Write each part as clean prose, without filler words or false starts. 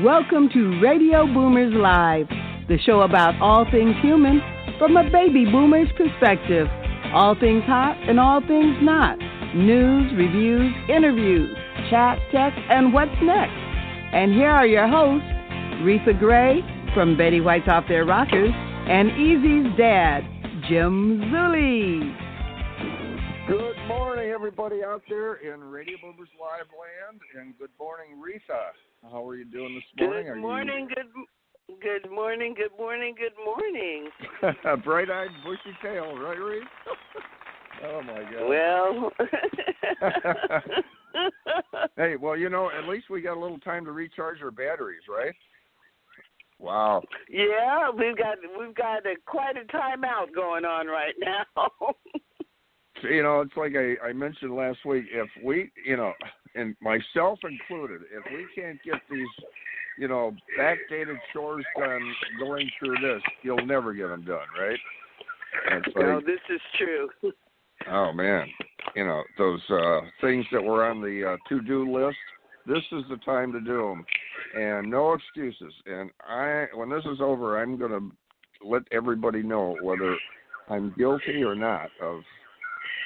Welcome to Radio Boomers Live, the show about all things human from a baby boomer's perspective. All things hot and all things not. News, reviews, interviews, chat, tech, and what's next. And here are your hosts, Reatha Gray from Betty White's Off Their Rockers and Easy's dad, Jim Zuley. Good morning, everybody out there in Radio Boomers Live land, and good morning, Reatha. How are you doing this morning? Good morning, good morning. Bright-eyed, bushy tail, right, Reatha? Oh, my God. Well. Hey, well, you know, at least we got a little time to recharge our batteries, right? Wow. Yeah, we've got quite a timeout going on right now. You know, it's like I mentioned last week, if we, you know, and myself included, if we can't get these, you know, backdated chores done going through this, you'll never get them done, right? No, this is true. Oh, man. You know, those things that were on the to-do list, this is the time to do them. And no excuses. And when this is over, I'm going to let everybody know whether I'm guilty or not of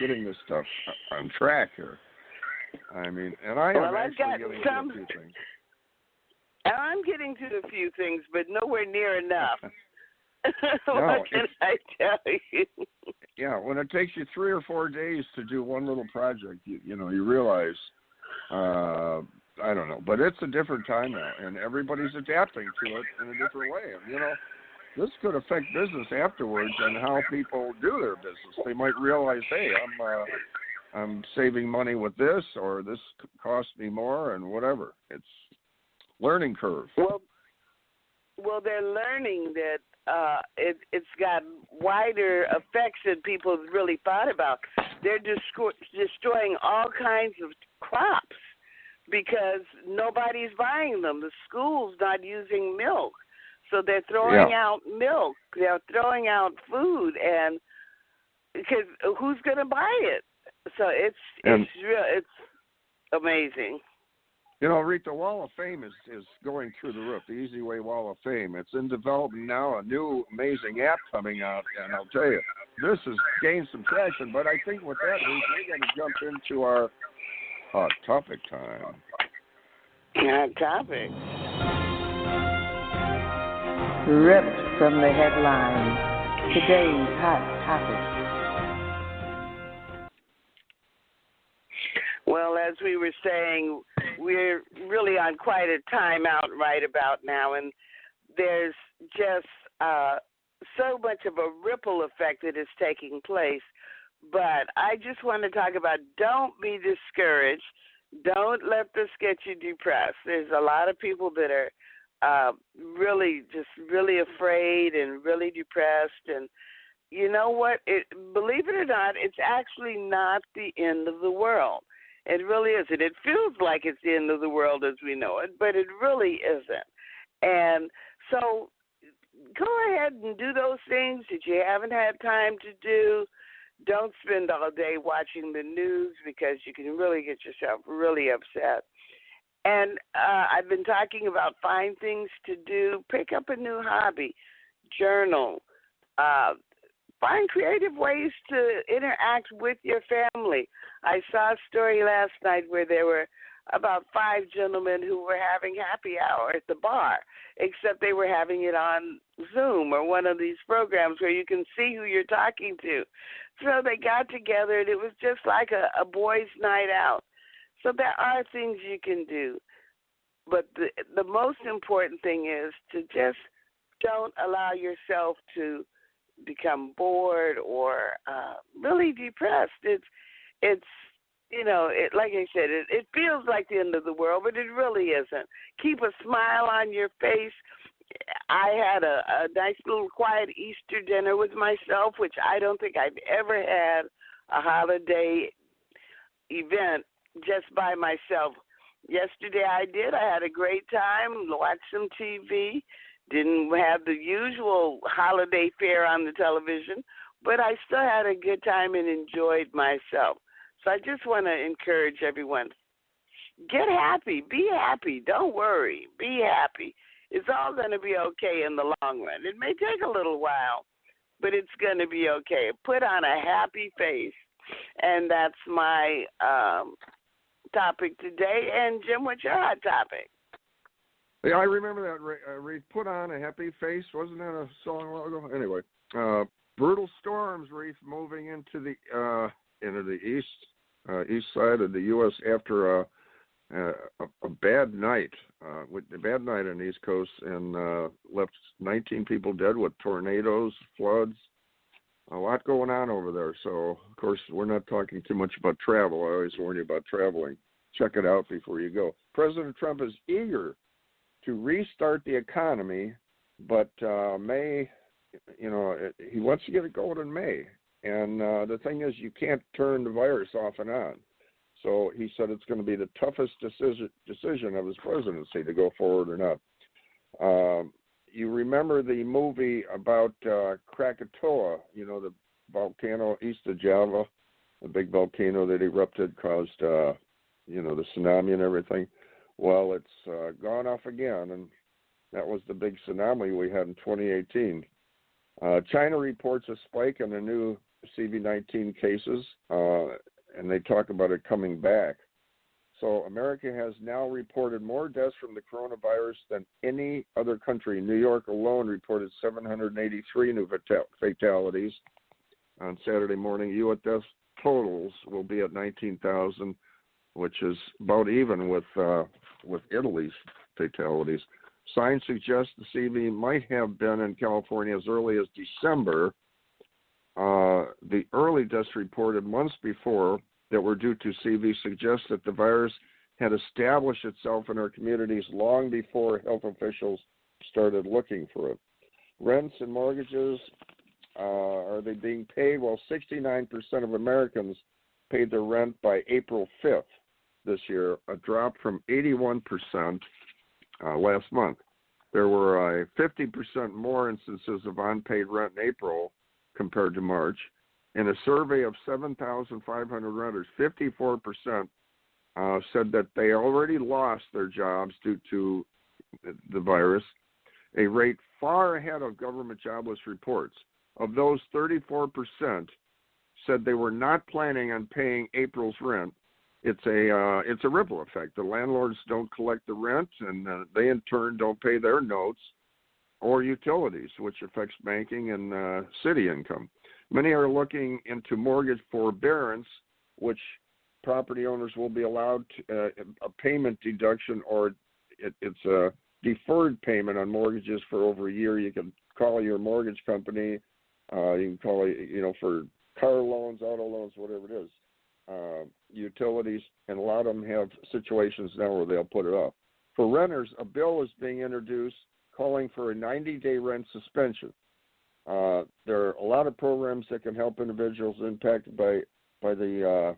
getting this stuff on track here. I mean, and I am actually getting to a few things. I'm getting to a few things, but nowhere near enough. No, what can I tell you? Yeah, when it takes you 3 or 4 days to do one little project, you know, you realize, I don't know, but it's a different time now, and everybody's adapting to it in a different way. And, you know, this could affect business afterwards and how people do their business. They might realize, hey, I'm saving money with this, or this cost me more, and whatever. It's learning curve. Well, they're learning that it's got wider effects than people have really thought about. They're destroying all kinds of crops because nobody's buying them. The school's not using milk. So they're throwing out milk. They're throwing out food, and because who's going to buy it? So it's amazing. You know, Reatha, the Wall of Fame is going through the roof. The EZWAY Wall of Fame. It's in development now. A new amazing app coming out, and I'll tell you, this has gained some traction. But I think with that, we're going to jump into our hot topic time. Hot topic. Ripped from the headlines, today's hot topic. Well, as we were saying, we're really on quite a timeout right about now, and there's just so much of a ripple effect that is taking place. But I just want to talk about don't be discouraged. Don't let this get you depressed. There's a lot of people that are really afraid and really depressed. And you know what? Believe it or not, it's actually not the end of the world. It really isn't. It feels like it's the end of the world as we know it, but it really isn't. And so go ahead and do those things that you haven't had time to do. Don't spend all day watching the news because you can really get yourself really upset. And I've been talking about find things to do, pick up a new hobby, journal, find creative ways to interact with your family. I saw a story last night where there were about 5 gentlemen who were having happy hour at the bar, except they were having it on Zoom or one of these programs where you can see who you're talking to. So they got together, and it was just like a boys' night out. So there are things you can do. But the most important thing is to just don't allow yourself to become bored or really depressed. It's you know, like I said, it feels like the end of the world, but it really isn't. Keep a smile on your face. I had a nice little quiet Easter dinner with myself, which I don't think I've ever had a holiday event just by myself. Yesterday I did. I had a great time, watched some TV, didn't have the usual holiday fare on the television, but I still had a good time and enjoyed myself. So I just want to encourage everyone, get happy. Be happy. Don't worry. Be happy. It's all going to be okay in the long run. It may take a little while, but it's going to be okay. Put on a happy face. And that's my topic today. And, Jim, what's your hot topic? Yeah, I remember that. Reatha, put on a happy face. Wasn't that a song a while ago? Anyway, brutal storms, Reatha, moving into the east side of the U.S. after a bad night, a bad night on the East Coast, and left 19 people dead with tornadoes, floods, a lot going on over there. So, of course, we're not talking too much about travel. I always warn you about traveling. Check it out before you go. President Trump is eager to restart the economy, but May, he wants to get it going in May. And the thing is, you can't turn the virus off and on. So he said it's going to be the toughest decision of his presidency to go forward or not. You remember the movie about Krakatoa, the volcano east of Java, the big volcano that erupted, caused, the tsunami and everything. Well, it's gone off again, and that was the big tsunami we had in 2018. China reports a spike in the new CV-19 cases, and they talk about it coming back. So America has now reported more deaths from the coronavirus than any other country. New York alone reported 783 new fatalities on Saturday morning. U.S. death totals will be at 19,000, which is about even with Italy's fatalities. Signs suggest the CV might have been in California as early as December. The early deaths reported months before that were due to CV suggest that the virus had established itself in our communities long before health officials started looking for it. Rents and mortgages, are they being paid? Well, 69% of Americans paid their rent by April 5th this year, a drop from 81% last month. There were 50% more instances of unpaid rent in April compared to March. In a survey of 7,500 renters, 54% said that they already lost their jobs due to the virus, a rate far ahead of government jobless reports. Of those, 34% said they were not planning on paying April's rent. It's a ripple effect. The landlords don't collect the rent, and they in turn don't pay their notes or utilities, which affects banking and city income. Many are looking into mortgage forbearance, which property owners will be allowed a payment deduction, or it's a deferred payment on mortgages for over a year. You can call your mortgage company. You can call for car loans, auto loans, whatever it is, utilities, and a lot of them have situations now where they'll put it off. For renters, a bill is being introduced calling for a 90-day rent suspension. There are a lot of programs that can help individuals impacted by the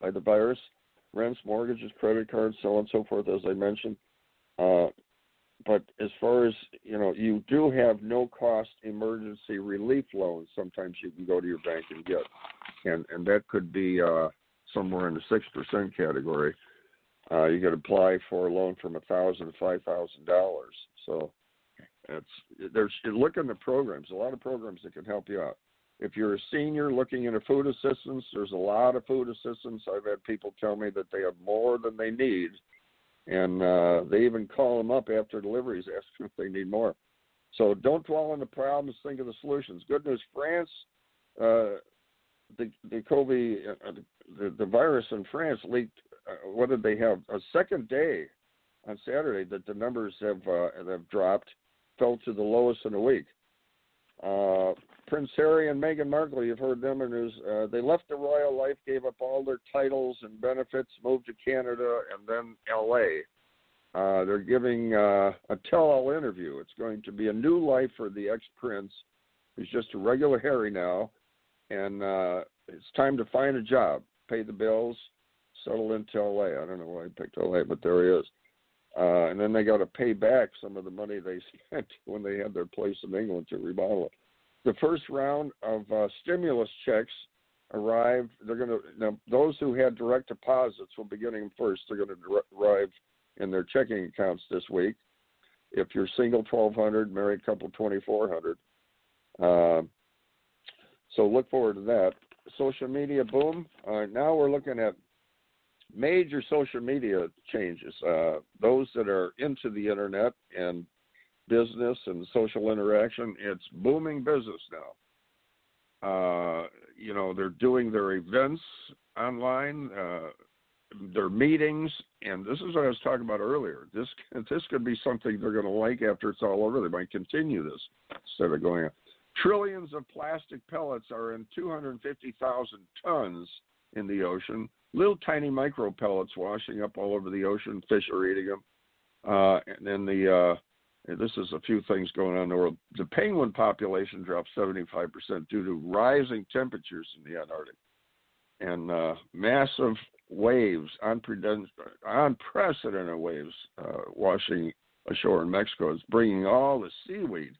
virus: rents, mortgages, credit cards, so on and so forth, as I mentioned. But as far as you do have no-cost emergency relief loans. Sometimes you can go to your bank and get, and that could be somewhere in the 6% category. You could apply for a loan from $1,000 to $5,000. So look in the programs. A lot of programs that can help you out. If you're a senior looking into food assistance, there's a lot of food assistance. I've had people tell me that they have more than they need, and they even call them up after deliveries asking if they need more. So don't dwell on the problems. Think of the solutions. Good news, France, the COVID, the virus in France leaked. What did they have? A second day on Saturday that the numbers have dropped, fell to the lowest in a week. Prince Harry and Meghan Markle, you've heard them in news. They left the royal life, gave up all their titles and benefits, moved to Canada, and then L.A. They're giving a tell-all interview. It's going to be a new life for the ex-prince, who's just a regular Harry now, and it's time to find a job, pay the bills, settle into L.A. I don't know why I picked L.A., but there he is. And then they got to pay back some of the money they spent when they had their place in England to remodel it. The first round of stimulus checks arrive. They're going to now those who had direct deposits will be getting them first. They're going to arrive in their checking accounts this week. If you're single, $1,200, married couple, $2,400. So look forward to that. Social media boom. Now we're looking at major social media changes. Those that are into the internet and business and social interaction, it's booming business now. They're doing their events online, their meetings, and this is what I was talking about earlier. This could be something they're going to like after it's all over. They might continue this instead of going on. Trillions of plastic pellets are in 250,000 tons in the ocean. Little tiny micro pellets washing up all over the ocean. Fish are eating them. And then this is a few things going on in the world. The penguin population dropped 75% due to rising temperatures in the Antarctic. And massive waves, unprecedented waves washing ashore in Mexico is bringing all the seaweed,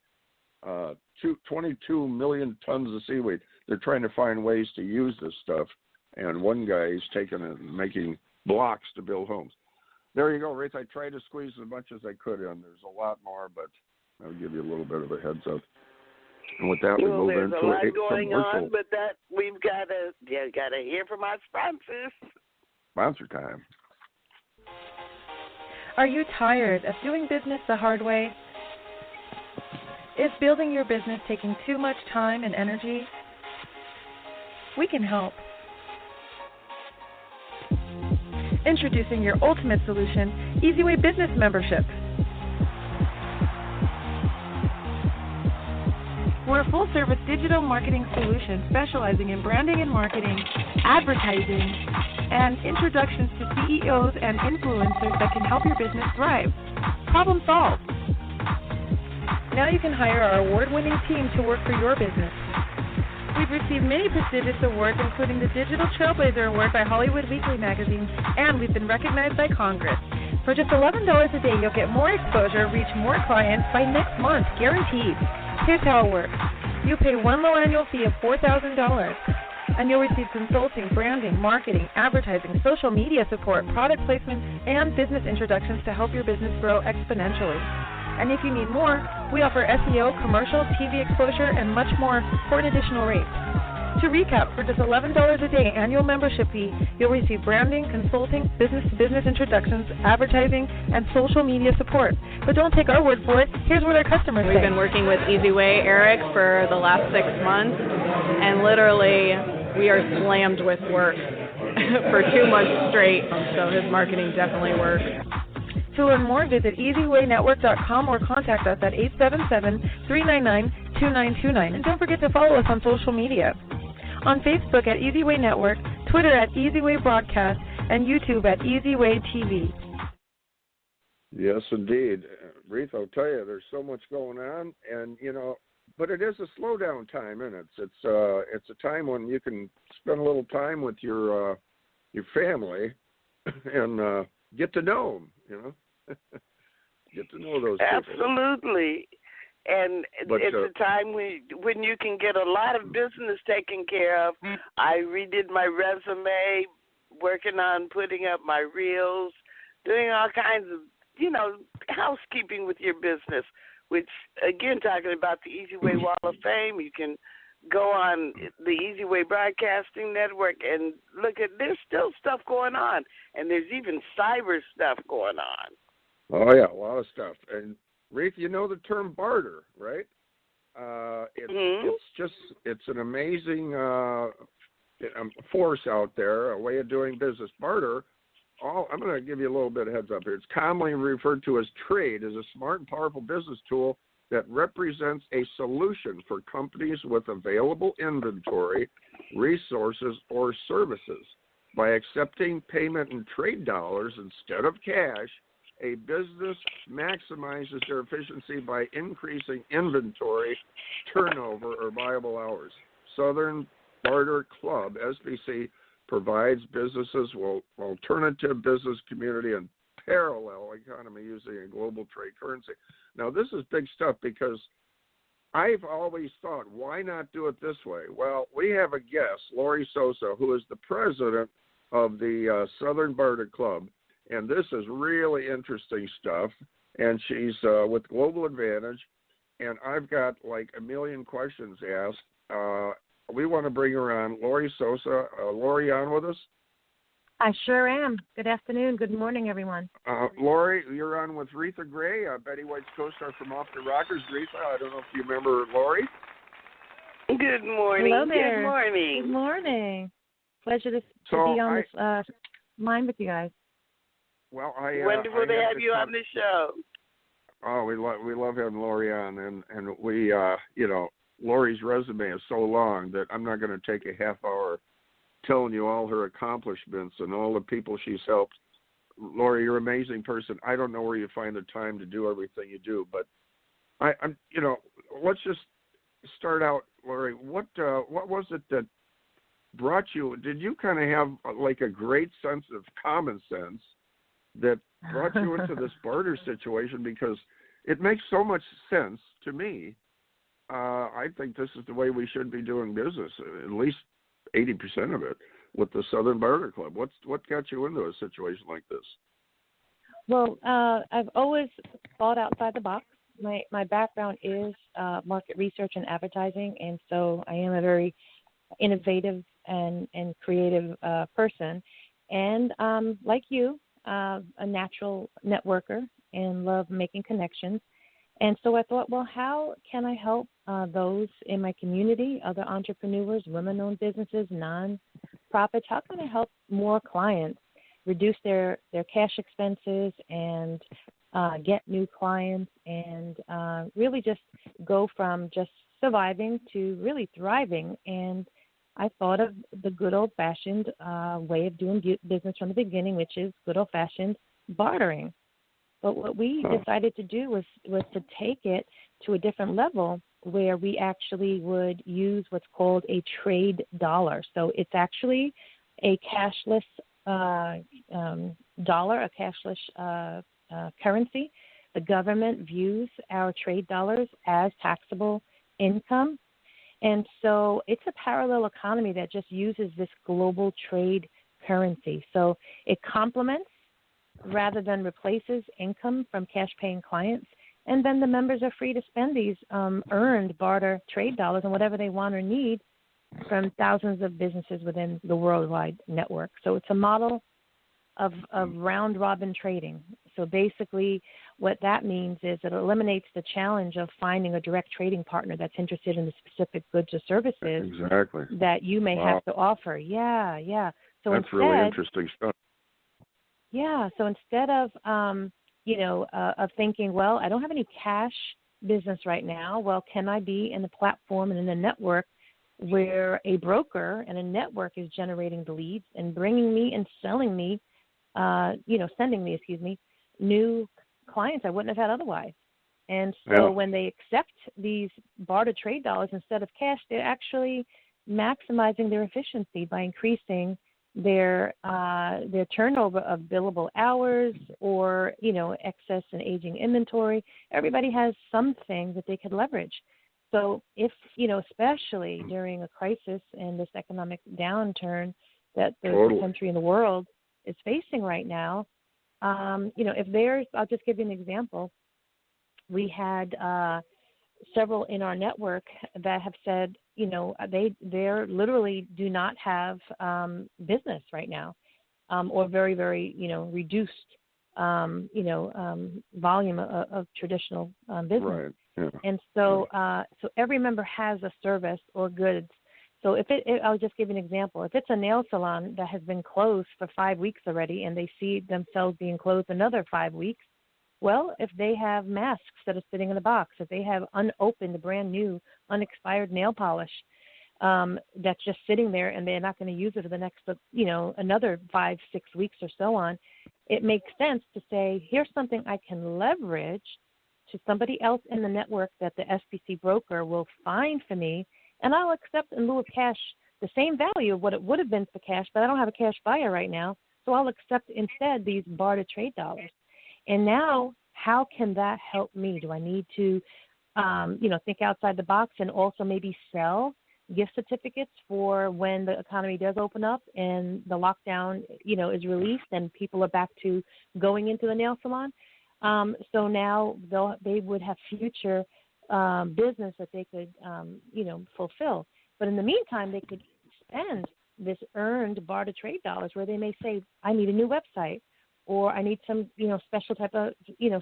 22 million tons of seaweed. They're trying to find ways to use this stuff. And one guy is taking it and making blocks to build homes. There you go, Reatha. I tried to squeeze as much as I could in. There's a lot more, but I'll give you a little bit of a heads up. And with that, we move into a lot going commercial. on, but that we've got to hear from our sponsors. Sponsor time. Are you tired of doing business the hard way? Is building your business taking too much time and energy? We can help. Introducing your ultimate solution, EZWAY Business Membership. We're a full-service digital marketing solution specializing in branding and marketing, advertising, and introductions to CEOs and influencers that can help your business thrive. Problem solved. Now you can hire our award-winning team to work for your business. We've received many prestigious awards, including the Digital Trailblazer Award by Hollywood Weekly magazine, and we've been recognized by Congress. For just $11 a day, you'll get more exposure, reach more clients by next month, guaranteed. Here's how it works. You pay one low annual fee of $4,000, and you'll receive consulting, branding, marketing, advertising, social media support, product placement, and business introductions to help your business grow exponentially. And if you need more, we offer SEO, commercial, TV exposure, and much more for an additional rate. To recap, for just $11 a day annual membership fee, you'll receive branding, consulting, business-to-business introductions, advertising, and social media support. But don't take our word for it. Here's what our customers say. We've been working with EZWAY, Eric, for the last 6 months, and literally we are slammed with work for 2 months straight, so his marketing definitely works. To learn more, visit EZWayNetwork.com or contact us at 877-399-2929. And don't forget to follow us on social media. On Facebook at EZWay Network, Twitter at EZWay Broadcast, and YouTube at EZWay TV. Yes, indeed. Reatha, I'll tell you, there's so much going on, and, but it is a slowdown time, isn't it? It's a time when you can spend a little time with your people and get to know them, get to know those people. Absolutely. And it's a time when you can get a lot of business taken care of. I redid my resume, working on putting up my reels, doing all kinds of, housekeeping with your business, which, again, talking about the EZWay Wall of Fame, you can go on the EZWay Broadcasting Network and look at, there's still stuff going on, and there's even cyber stuff going on. Oh, yeah, a lot of stuff. And, Reatha, you know the term barter, right? It's an amazing force out there, a way of doing business. Barter, I'm going to give you a little bit of heads up here. It's commonly referred to as trade, as a smart and powerful business tool that represents a solution for companies with available inventory, resources, or services. By accepting payment in trade dollars instead of cash, a business maximizes their efficiency by increasing inventory, turnover, or viable hours. Southern Barter Club, SBC, provides businesses with alternative business community and parallel economy using a global trade currency. Now, this is big stuff because I've always thought, why not do it this way? Well, we have a guest, Laurie Sossa, who is the president of the Southern Barter Club, and this is really interesting stuff. And she's with Global Advantage, and I've got like a million questions asked. We want to bring her on. Laurie Sossa. Laurie, on with us? I sure am. Good afternoon. Good morning, everyone. Laurie, you're on with Reatha Gray, Betty White's co-star from Off the Rockers. Reatha, I don't know if you remember Laurie. Good morning. Hello there. Good morning. Good morning. Pleasure to be on this line with you guys. Well, wonderful to have you on the show. Oh, we love having Laurie on, and we Laurie's resume is so long that I'm not going to take a half hour telling you all her accomplishments and all the people she's helped. Laurie, you're an amazing person. I don't know where you find the time to do everything you do, but I'm let's just start out, Laurie. What was it that brought you? Did you kind of have like a great sense of common sense that brought you into this barter situation? Because it makes so much sense to me. I think this is the way we should be doing business, at least 80% of it, with the Southern Barter Club. What got you into a situation like this? Well, I've always thought outside the box. My background is market research and advertising, and so I am a very innovative and creative person. And like you, a natural networker and love making connections. And so I thought, well, how can I help those in my community, other entrepreneurs, women-owned businesses, non-profits? How can I help more clients reduce their cash expenses and get new clients and really just go from just surviving to really thriving? And I thought of the good old-fashioned way of doing business from the beginning, which is good old-fashioned bartering. But what we decided to do was to take it to a different level where we actually would use what's called a trade dollar. So it's actually a cashless dollar, a cashless currency. The government views our trade dollars as taxable income. And so it's a parallel economy that just uses this global trade currency. So it complements rather than replaces income from cash-paying clients. And then the members are free to spend these earned barter trade dollars on whatever they want or need from thousands of businesses within the worldwide network. So it's a model of round-robin trading. So basically what that means is it eliminates the challenge of finding a direct trading partner that's interested in the specific goods or services that you may have to offer. Yeah. So that's really interesting stuff. Yeah. So instead of, of thinking, well, I don't have any cash business right now. Well, can I be in a platform and in a network where a broker and a network is generating the leads and bringing me and sending me, new clients I wouldn't have had otherwise. And so when they accept these barter trade dollars instead of cash, they're actually maximizing their efficiency by increasing their turnover of billable hours or, excess and aging inventory. Everybody has something that they could leverage. So if, especially during a crisis and this economic downturn that the country and the world is facing right now, I'll just give you an example. We had several in our network that have said, they literally do not have business right now, or very, very, reduced, volume of traditional business. Right. Yeah. And so, so every member has a service or goods. So I'll just give you an example. If it's a nail salon that has been closed for 5 weeks already and they see themselves being closed another 5 weeks, well, if they have masks that are sitting in a box, if they have unopened, brand new, unexpired nail polish that's just sitting there and they're not going to use it for the next, another 5-6 weeks or so on, it makes sense to say, here's something I can leverage to somebody else in the network that the SBC broker will find for me, and I'll accept in lieu of cash the same value of what it would have been for cash, but I don't have a cash buyer right now, so I'll accept instead these barter trade dollars. And now, how can that help me? Do I need to think outside the box and also maybe sell gift certificates for when the economy does open up and the lockdown, is released and people are back to going into the nail salon. So now they would have future business that they could, fulfill. But in the meantime, they could spend this earned barter trade dollars where they may say, I need a new website, or I need some, special type of,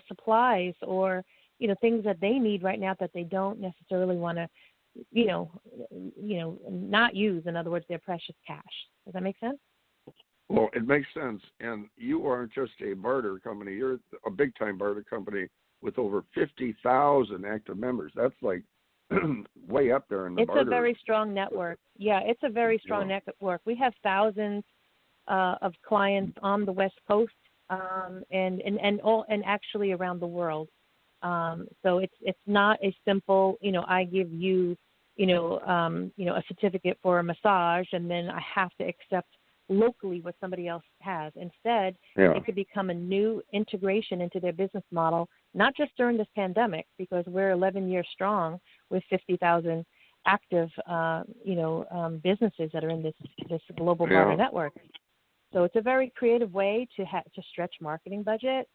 supplies, or, things that they need right now that they don't necessarily want to, not use. In other words, their precious cash. Does that make sense? Well, it makes sense. And you aren't just a barter company. You're a big-time barter company with over 50,000 active members. That's like way up there in the barter. It's a very strong network. Yeah, it's a very strong network. We have thousands of clients on the West Coast and actually around the world. So it's not a simple, I give you, a certificate for a massage, and then I have to accept locally what somebody else has. Instead, it could become a new integration into their business model, not just during this pandemic, because we're 11 years strong with 50,000 active, businesses that are in this global barter network. So it's a very creative way to stretch marketing budget,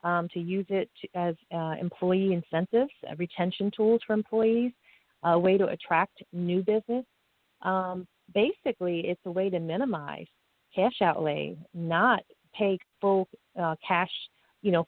to use it as employee incentives, retention tools for employees, a way to attract new business. Basically, it's a way to minimize cash outlay, not pay full cash,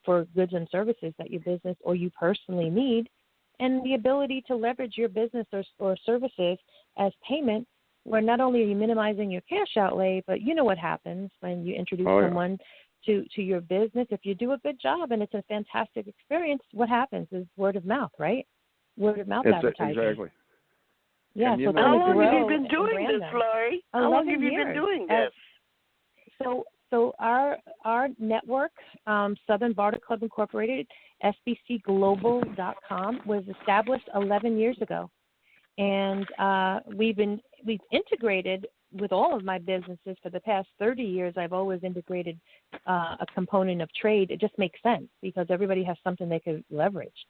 for goods and services that your business or you personally need, and the ability to leverage your business or services as payment, where not only are you minimizing your cash outlay, but you know what happens when you introduce someone to your business. If you do a good job and it's a fantastic experience, what happens is word of mouth, right? Word of mouth advertising. Exactly. Yeah. So how long have you been doing this, Laurie? How long have you been doing this? So our network, Southern Barter Club Incorporated, SBCglobal.com, was established 11 years ago, and we've integrated with all of my businesses for the past 30 years. I've always integrated a component of trade. It just makes sense because everybody has something they could leverage.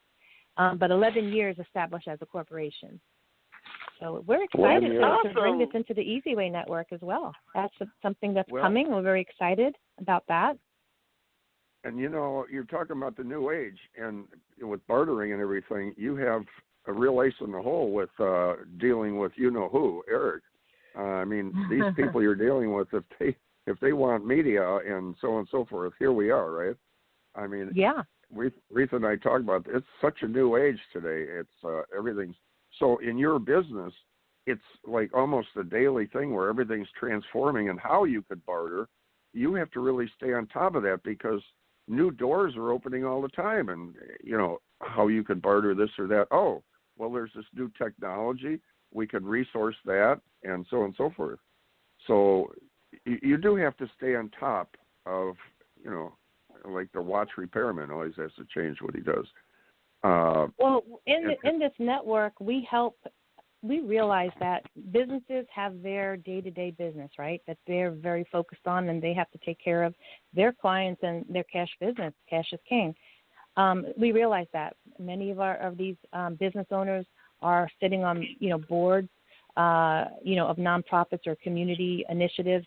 But 11 years established as a corporation. So we're excited to bring this into the EZWAY network as well. That's something that's coming. We're very excited about that. And, you're talking about the new age, and with bartering and everything, you have a real ace in the hole with dealing with you-know-who, Eric. These people you're dealing with, if they want media and so on and so forth, here we are, right? Reatha and I talk about it. It's such a new age today. It's everything's so in your business. It's like almost a daily thing where everything's transforming, and how you could barter, you have to really stay on top of that because new doors are opening all the time, and how you could barter this or that. Oh, well, there's this new technology. We could resource that, and so on and so forth. So you do have to stay on top of, like the watch repairman always has to change what he does. In this network, we realize that businesses have their day-to-day business, right, that they're very focused on, and they have to take care of their clients and their cash business. Cash is king. We realize that many of these business owners are sitting on, boards, of nonprofits or community initiatives.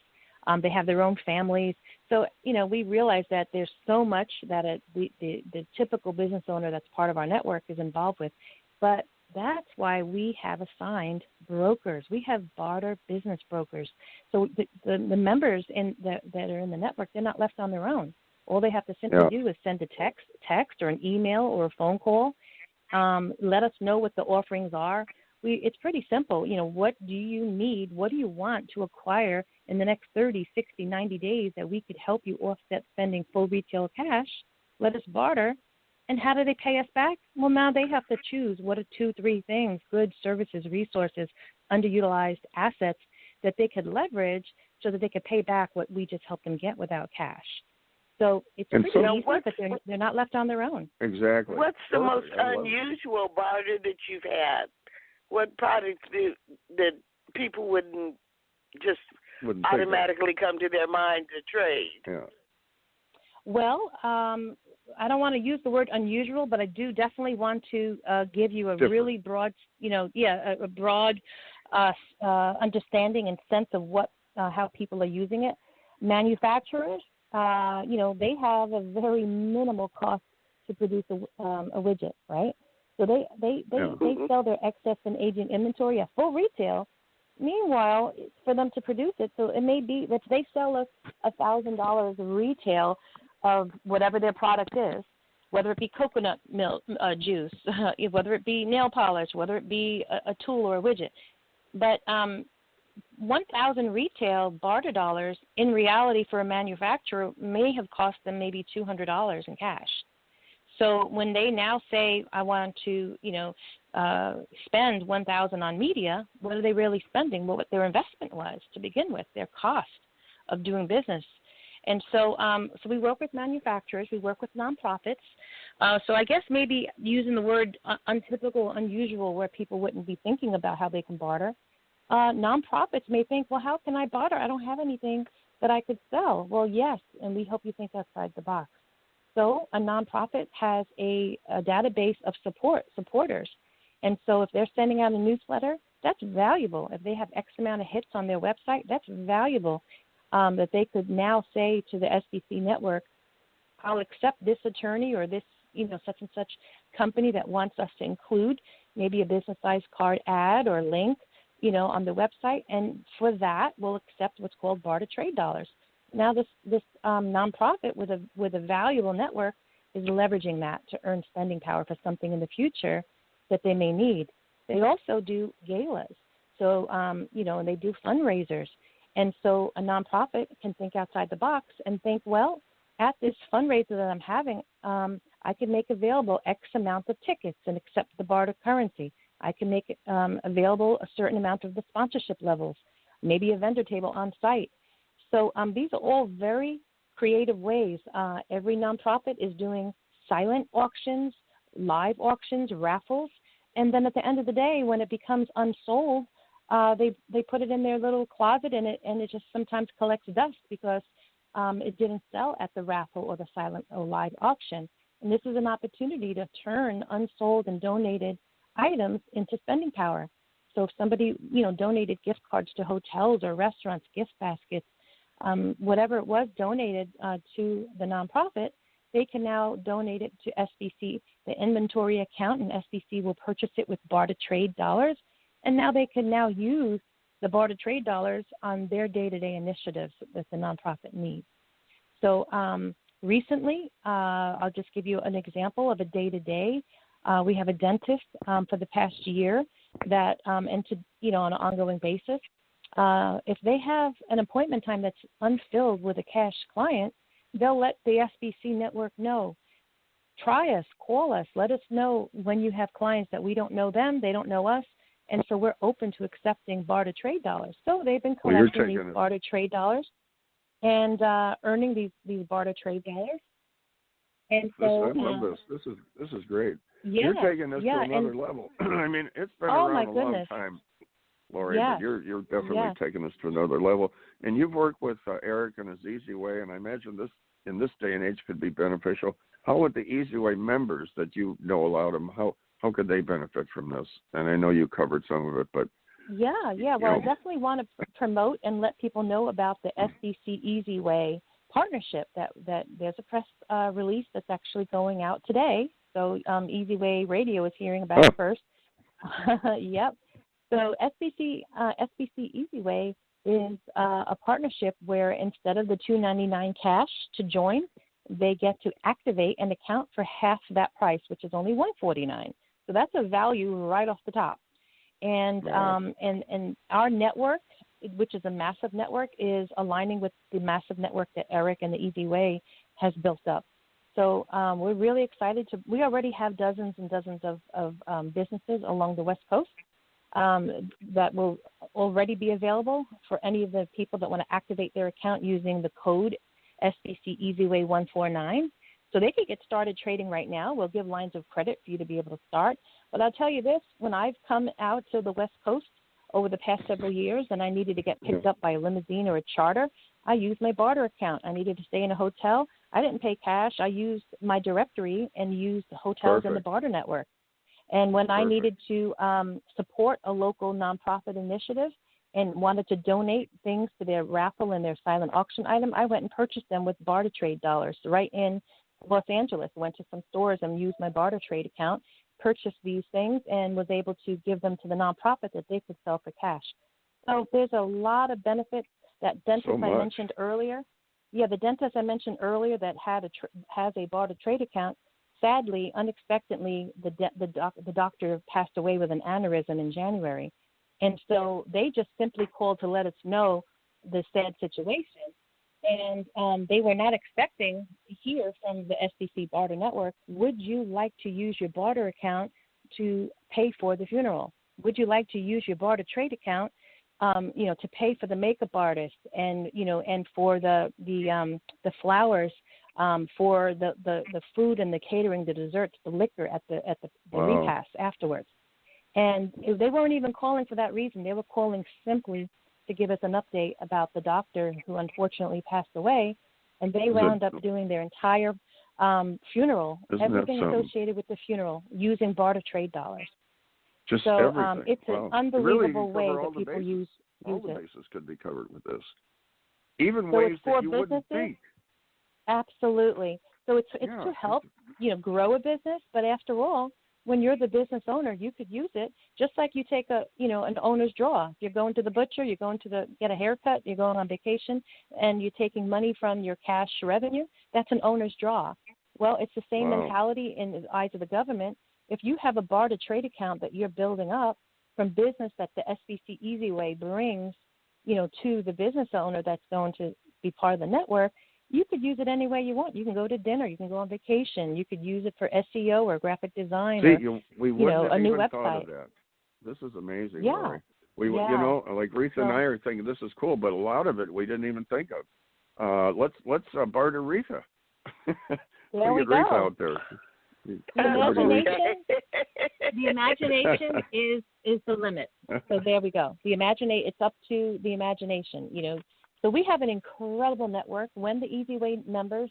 They have their own families. So, we realize that there's so much that the typical business owner that's part of our network is involved with. But that's why we have assigned brokers. We have barter business brokers. So the members that are in the network, they're not left on their own. All they have to simply do is send a text or an email or a phone call. Let us know what the offerings are. It's pretty simple. What do you need? What do you want to acquire in the next 30, 60, 90 days that we could help you offset spending full retail cash? Let us barter. And how do they pay us back? Well, now they have to choose what are 2, 3 things, goods, services, resources, underutilized assets that they could leverage so that they could pay back what we just helped them get without cash. So it's pretty easy, but they're not left on their own. Exactly. What's the most unusual barter that you've had? What products that people wouldn't automatically come to their mind to trade? Yeah. Well, I don't want to use the word unusual, but I do definitely want to give you a really broad, a broad understanding and sense of what how people are using it. Manufacturers, they have a very minimal cost to produce a widget, right? So they sell their excess and aging inventory at full retail. Meanwhile, for them to produce it, so it may be if they sell us $1,000 of retail of whatever their product is, whether it be coconut milk juice, whether it be nail polish, whether it be a tool or a widget. But 1,000 retail barter dollars in reality for a manufacturer may have cost them maybe $200 in cash. So when they now say, I want to, spend $1,000 on media, what are they really spending? Well, what their investment was to begin with, their cost of doing business. And so we work with manufacturers, we work with nonprofits. So I guess maybe using the word untypical, unusual, where people wouldn't be thinking about how they can barter. Nonprofits may think, well, how can I barter? I don't have anything that I could sell. Well, yes, and we hope you think outside the box. So a nonprofit has a database of supporters. And so if they're sending out a newsletter, that's valuable. If they have X amount of hits on their website, that's valuable. That they could now say to the SBC network, I'll accept this attorney or this, such and such company that wants us to include maybe a business-sized card ad or link, on the website. And for that, we'll accept what's called barter trade dollars. Now this nonprofit with a valuable network is leveraging that to earn spending power for something in the future that they may need. They also do galas. So, and they do fundraisers. And so a nonprofit can think outside the box and think, well, at this fundraiser that I'm having, I can make available X amount of tickets and accept the barter currency. I can make it available a certain amount of the sponsorship levels, maybe a vendor table on site. So these are all very creative ways. Every nonprofit is doing silent auctions, live auctions, raffles, and then at the end of the day, when it becomes unsold, they put it in their little closet, and it just sometimes collects dust because it didn't sell at the raffle or the silent or live auction. And this is an opportunity to turn unsold and donated items into spending power. So if somebody donated gift cards to hotels or restaurants, gift baskets, whatever it was donated to the nonprofit, they can now donate it to SBC, the inventory account, and SBC will purchase it with barter trade dollars. And now they can now use the barter trade dollars on their day-to-day initiatives that the nonprofit needs. So recently, I'll just give you an example of a day-to-day. We have a dentist for the past year that, on an ongoing basis, if they have an appointment time that's unfilled with a cash client, they'll let the SBC network know. Try us, call us, let us know when you have clients that we don't know them, they don't know us, and so we're open to accepting barter trade dollars. So they've been collecting these barter trade dollars and earning these barter trade dollars. And so I love this. This is great. Yeah, you're taking this to another level. I mean, it's been around a long time, Laurie, but you're definitely taking this to another level. And you've worked with Eric and his EZWAY, and I imagine this in this day and age could be beneficial. How would the EZWAY members that allowed them, how could they benefit from this? And I know you covered some of it, but well, I definitely want to promote and let people know about the SBC EZWAY partnership. That there's a press release that's actually going out today. So EZWAY Radio is hearing about it first. Yep. So SBC EZWAY is a partnership where instead of the $2.99 cash to join, they get to activate an account for half that price, which is only $149. So that's a value right off the top. And and our network, which is a massive network, is aligning with the massive network that Eric and the EZWAY has built up. So we're really excited we already have dozens and dozens of businesses along the West Coast that will already be available for any of the people that want to activate their account using the code SBC EZWAY 149. So they could get started trading right now. We'll give lines of credit for you to be able to start. But I'll tell you this, when I've come out to the West Coast over the past several years and I needed to get picked up by a limousine or a charter, I used my barter account. I needed to stay in a hotel. I didn't pay cash. I used my directory and used the hotels in the barter network. And when I needed to support a local nonprofit initiative and wanted to donate things to their raffle and their silent auction item, I went and purchased them with barter trade dollars right in Los Angeles. Went to some stores and used my barter trade account, purchased these things, and was able to give them to the nonprofit that they could sell for cash. So there's a lot of benefits. That dentist I mentioned earlier, the dentist I mentioned earlier that has a barter trade account, sadly, unexpectedly, the doctor passed away with an aneurysm in January. And so they just simply called to let us know the sad situation. And they were not expecting to hear from the SBC Barter Network, would you like to use your barter account to pay for the funeral? Would you like to use your barter trade account, to pay for the makeup artist and, and for the flowers, for the food and the catering, the desserts, the liquor at the repast afterwards? And they weren't even calling for that reason. They were calling simply to give us an update about the doctor who unfortunately passed away, and they wound up doing their entire funeral, everything associated with the funeral, using barter trade dollars. Just so everything. It's an unbelievable way that people use all the it. bases could be covered with this, even ways that you wouldn't think. Absolutely. So it's to help grow a business, but after all, when you're the business owner, you could use it just like you take an owner's draw. If you're going to the butcher, you're going to get a haircut, you're going on vacation, and you're taking money from your cash revenue, that's an owner's draw. Well, it's the same mentality in the eyes of the government. If you have a barter trade account that you're building up from business that the SBC EZWAY brings, to the business owner that's going to be part of the network, you could use it any way you want. You can go to dinner. You can go on vacation. You could use it for SEO or graphic design we wouldn't have a new even website. Thought of that. This is amazing, Yeah. Laurie. Like Reatha and I are thinking this is cool, but a lot of it we didn't even think of. Let's barter Reatha. There we get go. Reatha out there. The imagination is the limit. So there we go. It's up to the imagination, So we have an incredible network. When the EZWAY members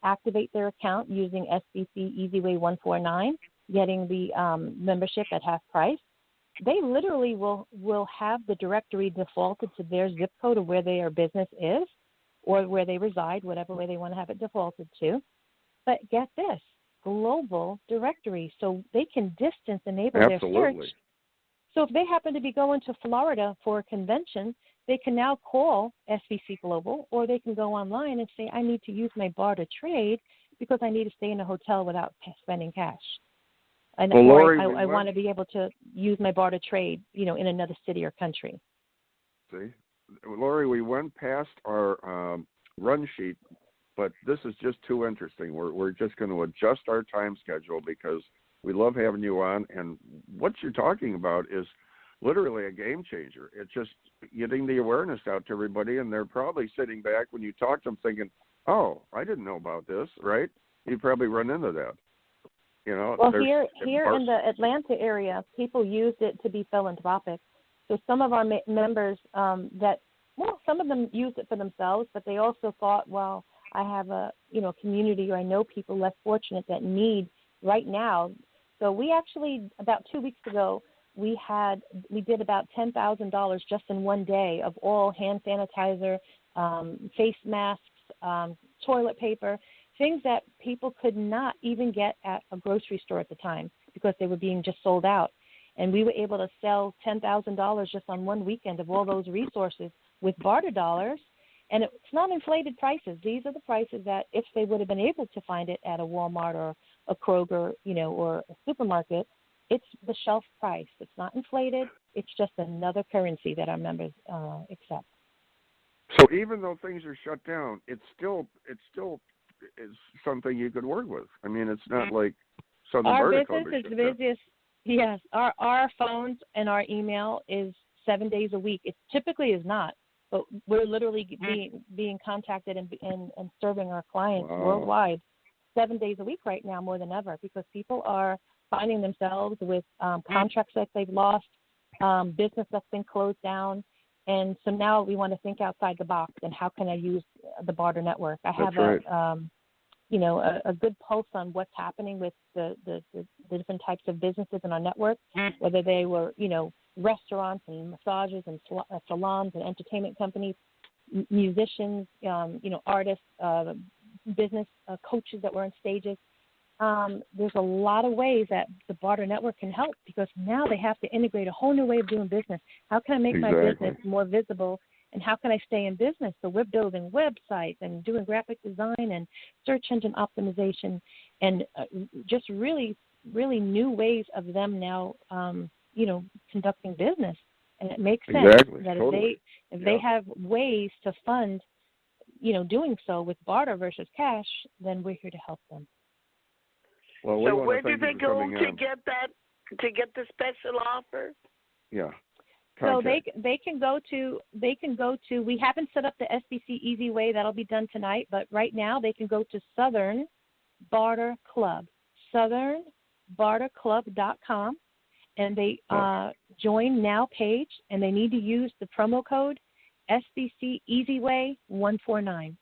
activate their account using SBC EZWAY 149, getting the membership at half price, they literally will have the directory defaulted to their zip code of where their business is or where they reside, whatever way they want to have it defaulted to. But get this, global directory, so they can distance enable their search. So if they happen to be going to Florida for a convention, they can now call SBC Global, or they can go online and say, I need to use my barter trade because I need to stay in a hotel without spending cash. And Laurie, I want to be able to use my barter trade, in another city or country. See, Laurie, we went past our run sheet, but this is just too interesting. We're just going to adjust our time schedule because we love having you on, and what you're talking about is literally a game changer. It's just getting the awareness out to everybody, and they're probably sitting back when you talk to them thinking, oh, I didn't know about this, right? You probably run into that. Well, here in the Atlanta area, people used it to be philanthropic. So some of our members some of them used it for themselves, but they also thought, well, I have a community, or I know people less fortunate that need right now. So we actually, about 2 weeks ago, we did about $10,000 just in one day of all hand sanitizer, face masks, toilet paper, things that people could not even get at a grocery store at the time because they were being just sold out. And we were able to sell $10,000 just on one weekend of all those resources with barter dollars. And it's not inflated prices. These are the prices that if they would have been able to find it at a Walmart or a Kroger, or a supermarket, it's the shelf price. It's not inflated. It's just another currency that our members accept. So even though things are shut down, it's still is something you could work with. I mean, it's not like Southern Our Club business is the busiest. Yes, our phones and our email is 7 days a week. It typically is not, but we're literally being contacted and serving our clients worldwide 7 days a week right now more than ever because people are finding themselves with contracts that they've lost, business that's been closed down. And so now we want to think outside the box and how can I use the barter network? I have a good pulse on what's happening with the different types of businesses in our network, whether they were, restaurants and massages and salons and entertainment companies, musicians, artists, business coaches that were on stages. There's a lot of ways that the Barter Network can help, because now they have to integrate a whole new way of doing business. How can I make my business more visible, and how can I stay in business? So we're building websites and doing graphic design and search engine optimization, and just really, really new ways of them now, conducting business. And it makes sense that if they have ways to fund, doing so with barter versus cash, then we're here to help them. Well, so where do they go to get the special offer? Yeah. So they can go to we haven't set up the SBC EZWAY, that'll be done tonight, but right now they can go to Southern Barter Club, southernbarterclub.com, and they join now page, and they need to use the promo code SBC EZWAY 149,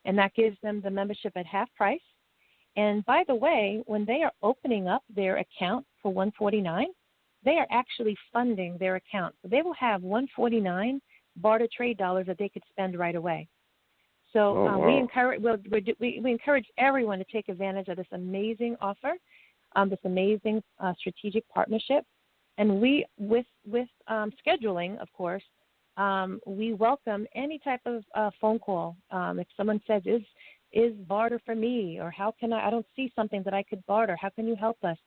and that gives them the membership at half price. And by the way, when they are opening up their account for $149, they are actually funding their account. So they will have $149 barter trade dollars that they could spend right away. So we encourage everyone to take advantage of this amazing offer, this amazing strategic partnership. And we, with scheduling, of course, we welcome any type of phone call. If someone says, is barter for me, or how can I don't see something that I could barter, how can you help us?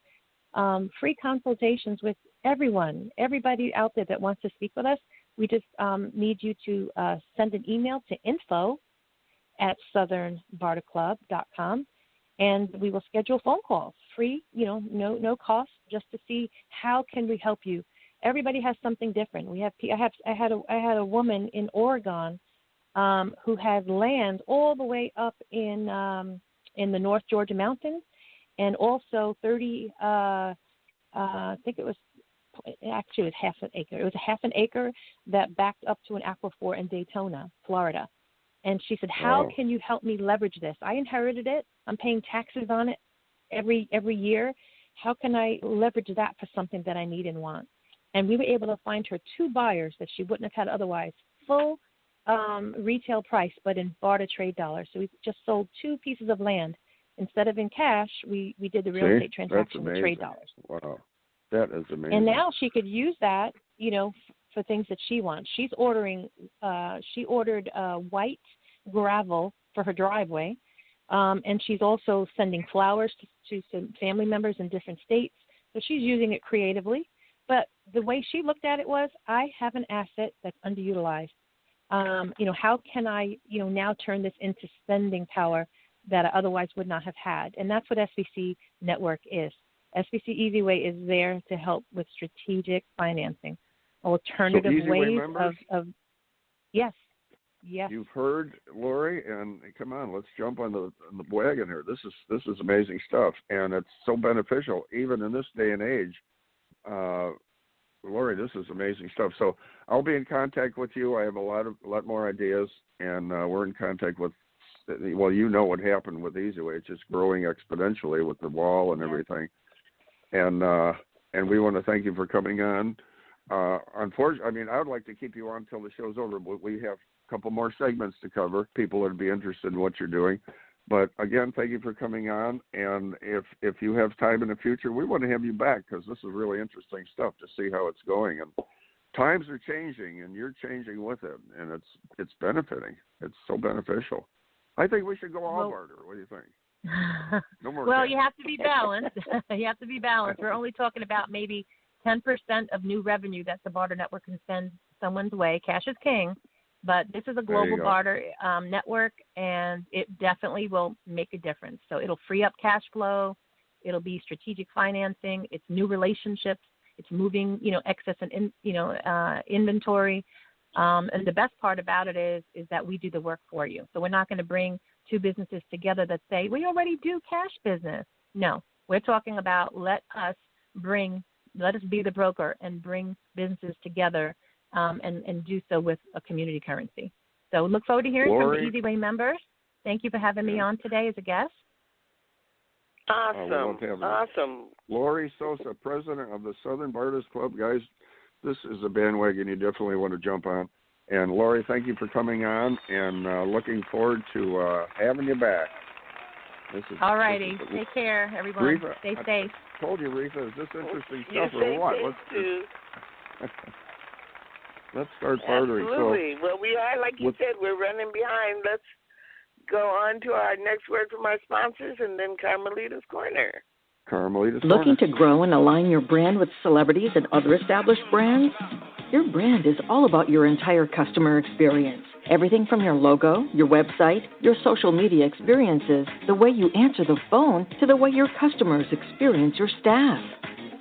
Free consultations with everybody out there that wants to speak with us. We just need you to send an email to info@southernbarterclub.com, and we will schedule phone calls, free, no cost, just to see how can we help you. Everybody has something different. I had a woman in Oregon who has land all the way up in the North Georgia mountains, and also 30. I think it was half an acre. It was a half an acre that backed up to an aquifer in Daytona, Florida. And she said, "How can you help me leverage this? I inherited it. I'm paying taxes on it every year. How can I leverage that for something that I need and want?" And we were able to find her 2 buyers that she wouldn't have had otherwise, full retail price, but in barter trade dollars. So we just sold 2 pieces of land. Instead of in cash, we did the real estate transaction with trade dollars. Wow, that is amazing. And now she could use that, for things that she wants. She ordered white gravel for her driveway, and she's also sending flowers to some family members in different states. So she's using it creatively. But the way she looked at it was, I have an asset that's underutilized. How can I, now turn this into spending power that I otherwise would not have had? And that's what SBC Network is. SBC EZWAY is there to help with strategic financing, alternative ways of yes. You've heard, Laurie, and come on, let's jump on the wagon here. This is amazing stuff, and it's so beneficial even in this day and age. Laurie, this is amazing stuff. So I'll be in contact with you. I have a lot more ideas, and we're in contact with. Well, what happened with EZWAY. It's just growing exponentially with the wall and everything. And we want to thank you for coming on. Unfortunately, I would like to keep you on until the show's over, but we have a couple more segments to cover. People would be interested in what you're doing. But again, thank you for coming on. And if you have time in the future, we want to have you back, because this is really interesting stuff to see how it's going. And times are changing, and you're changing with it, and it's benefiting. It's so beneficial. I think we should go all barter. What do you think? No more. Well, you have to be balanced. You have to be balanced. We're only talking about maybe 10% of new revenue that the Barter Network can send someone's way. Cash is king, but this is a global barter network, and it definitely will make a difference. So it'll free up cash flow. It'll be strategic financing. It's new relationships. It's moving, excess and inventory. And the best part about it is that we do the work for you. So we're not going to bring 2 businesses together that say, we already do cash business. No, we're talking about let us be the broker and bring businesses together and do so with a community currency. So look forward to hearing from the EZWAY members. Thank you for having me on today as a guest. Awesome. We'd love to have you. Awesome. Laurie Sossa, president of the Southern Artists Club. Guys, this is a bandwagon you definitely want to jump on. And Laurie, thank you for coming on, and looking forward to having you back. All righty. Take care, everyone. Reatha, Stay safe. I told you, Reatha, is this interesting You stuff or what? Let's start bartering. Absolutely. Well, we are, like you said, we're running behind. Let's go on to our next word from our sponsors, and then Carmelita's Corner. Looking to grow and align your brand with celebrities and other established brands? Your brand is all about your entire customer experience. Everything from your logo, your website, your social media experiences, the way you answer the phone, to the way your customers experience your staff.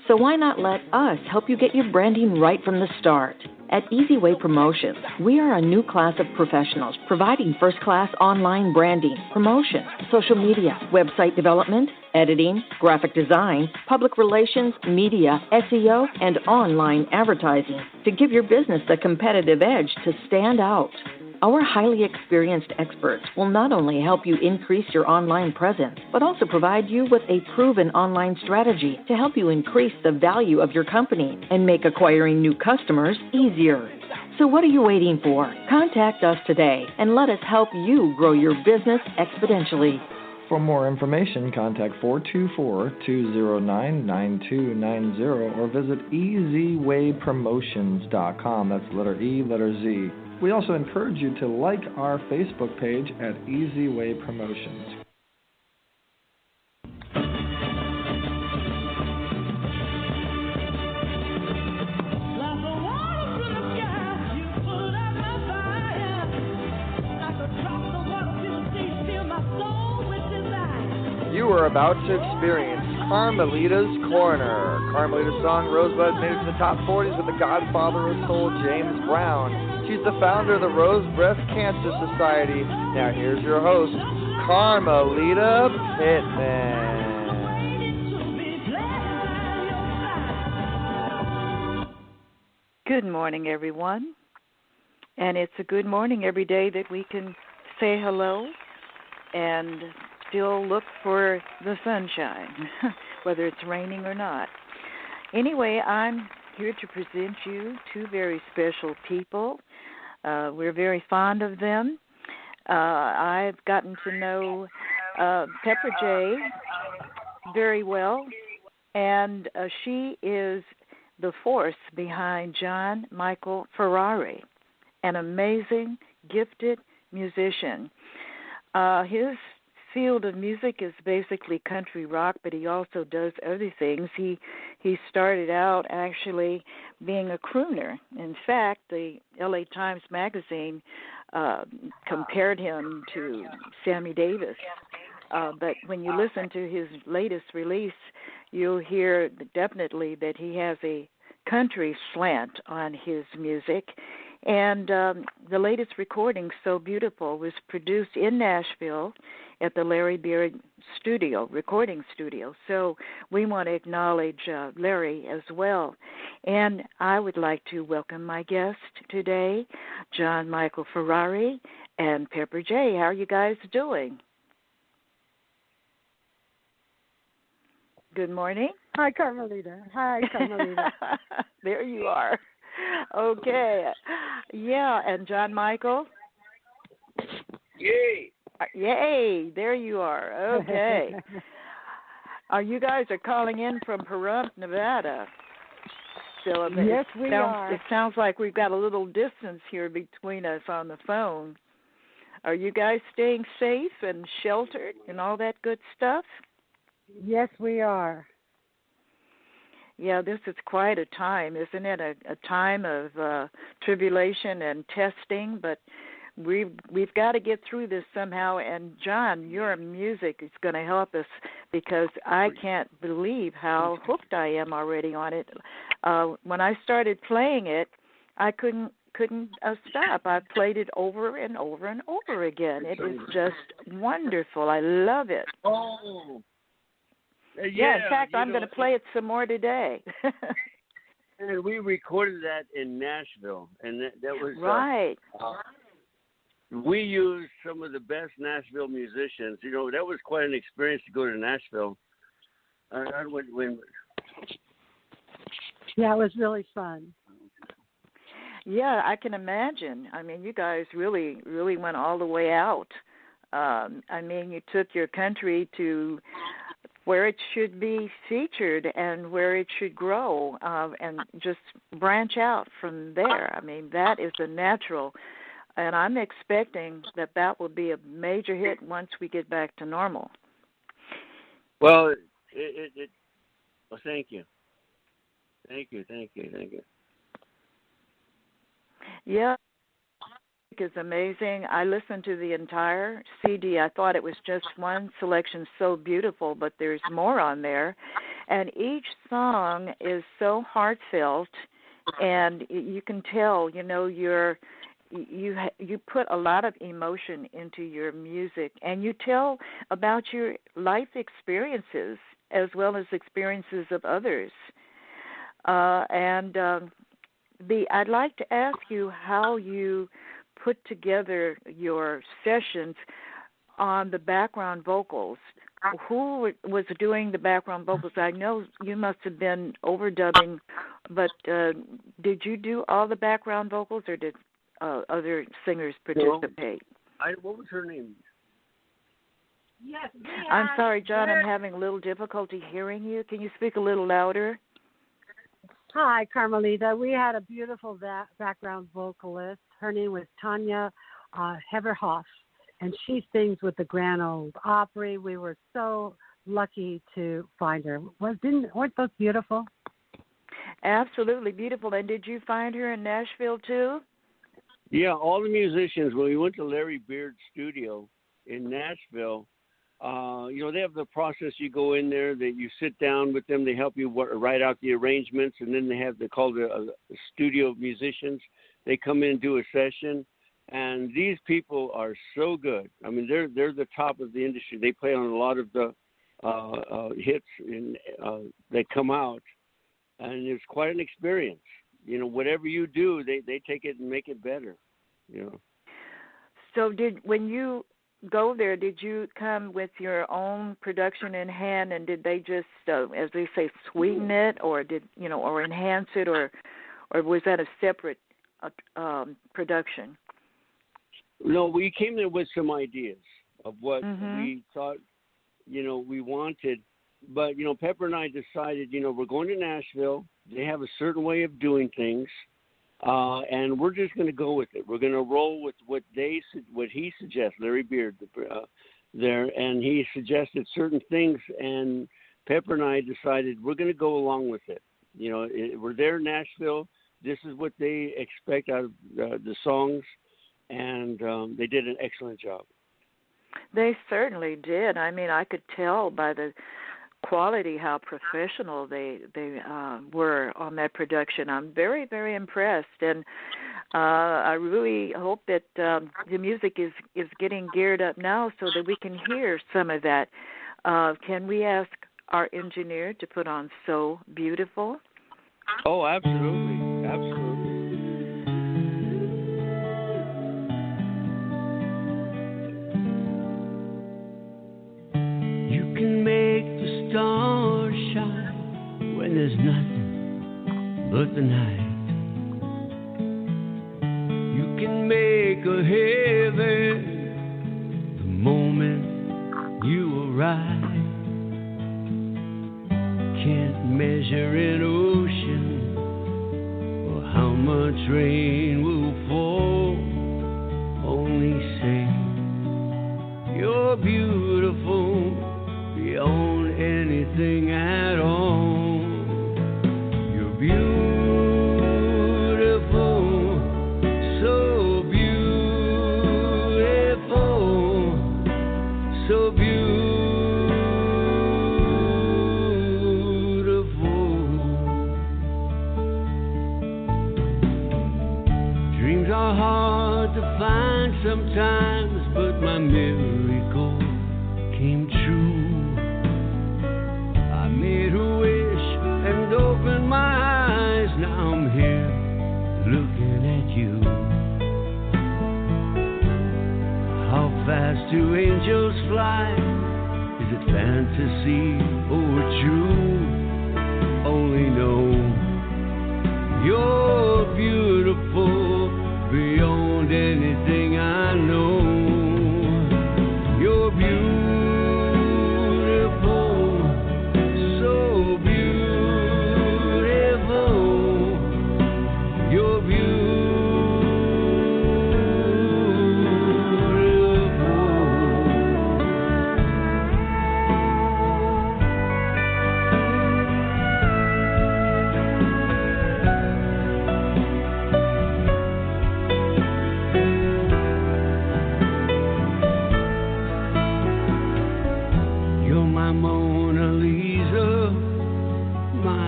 So why not let us help you get your branding right from the start? At EZWAY Promotions, we are a new class of professionals providing first-class online branding, promotion, social media, website development, editing, graphic design, public relations, media, SEO, and online advertising to give your business the competitive edge to stand out. Our highly experienced experts will not only help you increase your online presence, but also provide you with a proven online strategy to help you increase the value of your company and make acquiring new customers easier. So what are you waiting for? Contact us today and let us help you grow your business exponentially. For more information, contact 424-209-9290 or visit EZWayPromotions.com. That's letter E, letter Z. We also encourage you to like our Facebook page at EZWay Promotions. You are about to experience Carmelita's Corner. Carmelita's song Rosebud made it to the top 40s with the godfather of soul, James Brown. She's the founder of the Rose Breast Cancer Society. Now here's your host, Carmelita Pittman. Good morning, everyone. And it's a good morning every day that we can say hello and still look for the sunshine, whether it's raining or not. Anyway, I'm here to present you two very special people. We're very fond of them. I've gotten to know Pepper J very well, and she is the force behind John Michael Ferrari, an amazing, gifted musician. His field of music is basically country rock, but he also does other things. He started out actually being a crooner. In fact, the LA Times magazine compared him to Sammy Davis. But when you listen to his latest release, you'll hear definitely that he has a country slant on his music. And the latest recording, So Beautiful, was produced in Nashville at the Larry Beard recording studio. So we want to acknowledge Larry as well. And I would like to welcome my guest today, John Michael Ferrari and Pepper J. How are you guys doing? Good morning. Hi, Carmelita. Hi, Carmelita. There you are. Okay. Yeah, and John Michael? Yay. Yay, there you are. Okay. You guys are calling in from Pahrump, Nevada. So yes, we are. It sounds like we've got a little distance here between us on the phone. Are you guys staying safe and sheltered and all that good stuff? Yes, we are. Yeah, this is quite a time, isn't it? A time of tribulation and testing, but we've got to get through this somehow. And John, your music is going to help us because I can't believe how hooked I am already on it. When I started playing it, I couldn't stop. I played it over and over and over again. It is just wonderful. I love it. Oh. Yeah, in fact, I'm going to play it some more today. And we recorded that in Nashville, and that was right. We used some of the best Nashville musicians. You know, that was quite an experience to go to Nashville. Yeah, it was really fun. Yeah, I can imagine. I mean, you guys really, really went all the way out. I mean, you took your country to where it should be featured and where it should grow, and just branch out from there. I mean, that is a natural, and I'm expecting that will be a major hit once we get back to normal. Well, well, thank you. Yeah, it's amazing. I listened to the entire CD. I thought it was just one selection, so beautiful, but there's more on there. And each song is so heartfelt, and you can tell, you know, you put a lot of emotion into your music, and you tell about your life experiences as well as experiences of others. I'd like to ask you how you put together your sessions on the background vocals. Who was doing the background vocals? I know you must have been overdubbing, but did you do all the background vocals, or did other singers participate? What was her name? Yes, I'm sorry, John, I'm having a little difficulty hearing you. Can you speak a little louder? Hi, Carmelita. We had a beautiful background vocalist. Her name was Tanya Heverhoff, and she sings with the Grand Ole Opry. We were so lucky to find her. Weren't those beautiful? Absolutely beautiful. And did you find her in Nashville too? Yeah, all the musicians, when we went to Larry Beard's studio in Nashville, you know, they have the process. You go in there, that you sit down with them, they help you write out the arrangements, and then they call the studio musicians. They come in and do a session, and these people are so good. I mean, they're the top of the industry. They play on a lot of the hits that come out, and it's quite an experience. You know, whatever you do, they take it and make it better. You know. So when you go there, did you come with your own production in hand, and did they just, as they say, sweeten it, or or enhance it, or was that a separate production? No, we came there with some ideas of what we thought, we wanted, but Pepper and I decided, we're going to Nashville. They have a certain way of doing things. And we're just going to go with it. We're going to roll with what he suggests, Larry Beard, there, and he suggested certain things, and Pepper and I decided we're going to go along with it. We're there in Nashville. This is what they expect out of the songs, and they did an excellent job. They certainly did. I mean, I could tell by the quality how professional they were on that production. I'm very, very impressed, and I really hope that the music is getting geared up now so that we can hear some of that. Can we ask our engineer to put on So Beautiful? Oh, absolutely. Absolutely. You can make the stars shine when there's nothing but the night. You can make a heaven the moment you arrive. Can't measure an ocean or how much rain will fall. Only say you're beautiful beyond anything at all. You're beautiful, so beautiful, so beautiful. Dreams are hard to find sometimes, but my miracle came true. I made a wish and opened my eyes. Now I'm here looking at you. How fast do angels fly? Is it fantasy or true?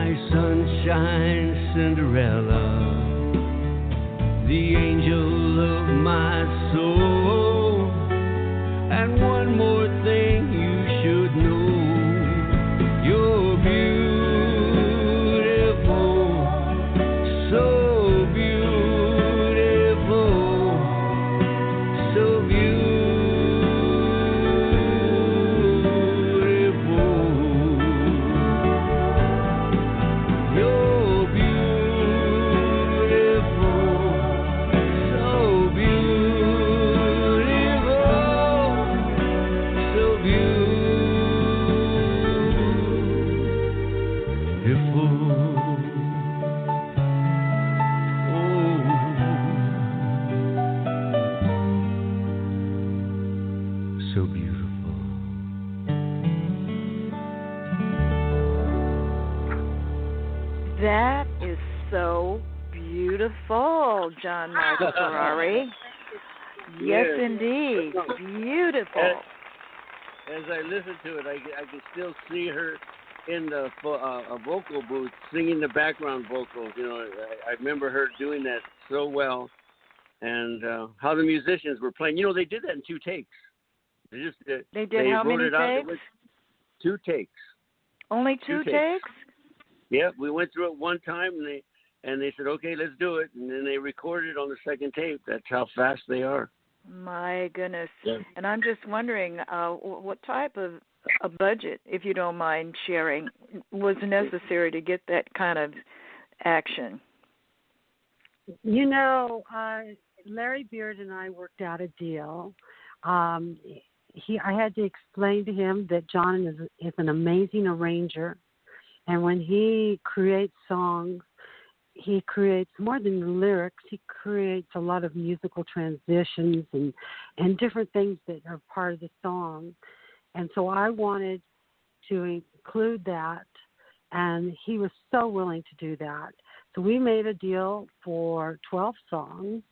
my sunshine Cinderella, the angel of my soul. And one more thing you should know, you're beautiful, so beautiful, so beautiful. You're beautiful, so beautiful, so beautiful. So beautiful. That is so beautiful, John Michael Ferrari. Yes, indeed. Beautiful. As I listen to it, I can still see her in the vocal booth singing the background vocals. You know, I remember her doing that so well, and how the musicians were playing. You know, they did that in 2 takes. They did how many takes? 2 takes. Only 2 takes? Yeah, we went through it one time, and they said, okay, let's do it, and then they recorded it on the second tape. That's how fast they are. My goodness. Yeah. And I'm just wondering what type of a budget, if you don't mind sharing, was necessary to get that kind of action? You know, Larry Beard and I worked out a deal. I had to explain to him that John is an amazing arranger, and when he creates songs, he creates more than the lyrics. He creates a lot of musical transitions and different things that are part of the song. And so I wanted to include that, and he was so willing to do that. So we made a deal for 12 songs.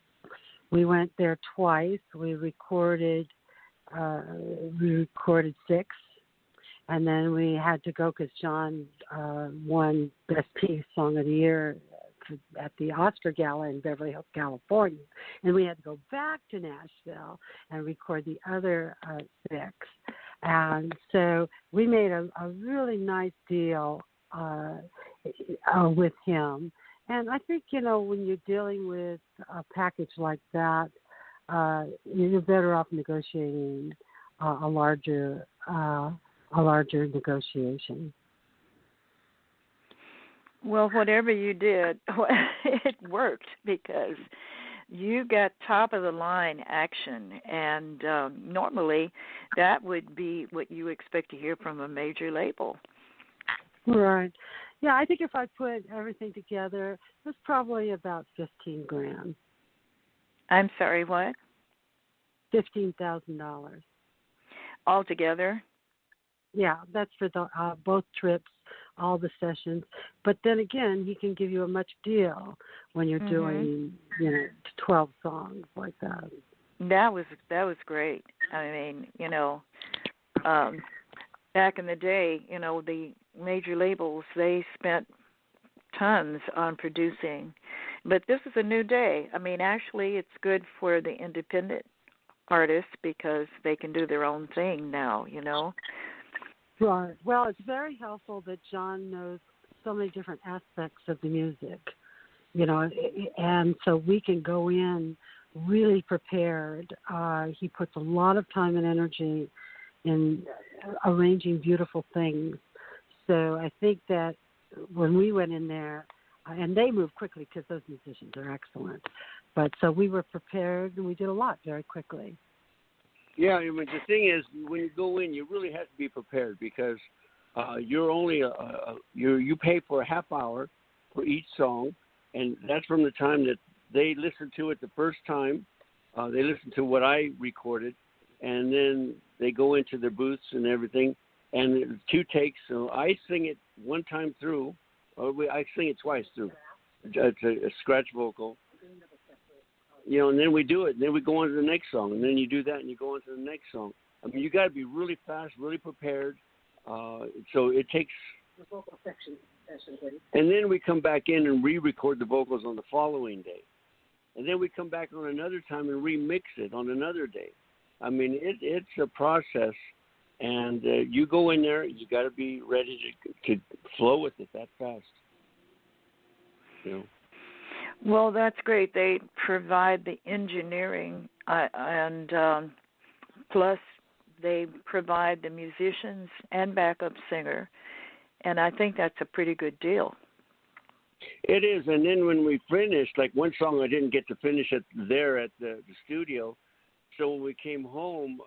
We went there twice. We recorded 6, and then we had to go because John won Best Piece Song of the Year at the Oscar Gala in Beverly Hills, California. And we had to go back to Nashville and record the other 6. And so we made a really nice deal with him. And I think, you know, when you're dealing with a package like that, you're better off negotiating a larger negotiation. Well, whatever you did, it worked because you got top of the line action, and normally that would be what you expect to hear from a major label. Right. Yeah, I think if I put everything together, it was probably about $15,000. I'm sorry, what? $15,000 altogether. Yeah, that's for the both trips, all the sessions. But then again, he can give you a much deal when you're doing, 12 songs like that. That was great. I mean, back in the day, the major labels, they spent tons on producing. But this is a new day. I mean, actually, it's good for the independent artists because they can do their own thing now, Right. Well, it's very helpful that John knows so many different aspects of the music, and so we can go in really prepared. He puts a lot of time and energy in arranging beautiful things. So I think that when we went in there, and they moved quickly because those musicians are excellent, but so we were prepared and we did a lot very quickly. Yeah, I mean, the thing is, when you go in, you really have to be prepared because you're only you pay for a half hour for each song, and that's from the time that they listen to it the first time. They listen to what I recorded, and then they go into their booths and everything, and it's 2 takes. So I sing it one time through, or I sing it twice through. It's a scratch vocal. And then we do it, and then we go on to the next song, and then you do that, and you go on to the next song. I mean, you got to be really fast, really prepared. So it takes. And then we come back in and re-record the vocals on the following day. And then we come back on another time and remix it on another day. I mean, it's a process. And you go in there, you got to be ready to flow with it that fast. You know. Well, that's great. They provide the engineering, and plus they provide the musicians and backup singer, and I think that's a pretty good deal. It is, and then when we finished, like one song I didn't get to finish there at the studio, so when we came home,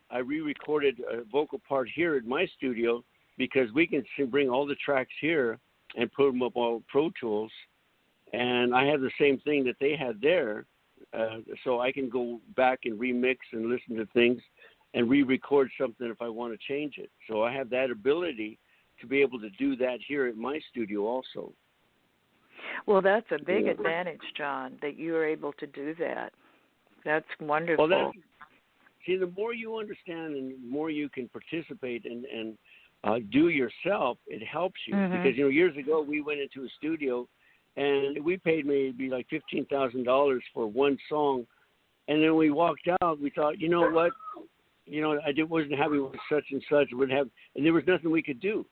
I re-recorded a vocal part here at my studio because we can bring all the tracks here and put them up on Pro Tools. And I have the same thing that they had there, so I can go back and remix and listen to things and re-record something if I want to change it. So I have that ability to be able to do that here at my studio also. Well, that's a big advantage, John, that you are able to do that. That's wonderful. Well, see, the more you understand and the more you can participate and do yourself, it helps you. Mm-hmm. Because, years ago we went into a studio and we paid maybe like $15,000 for one song. And then we walked out, we thought, you know what? I wasn't happy with such and such. And there was nothing we could do.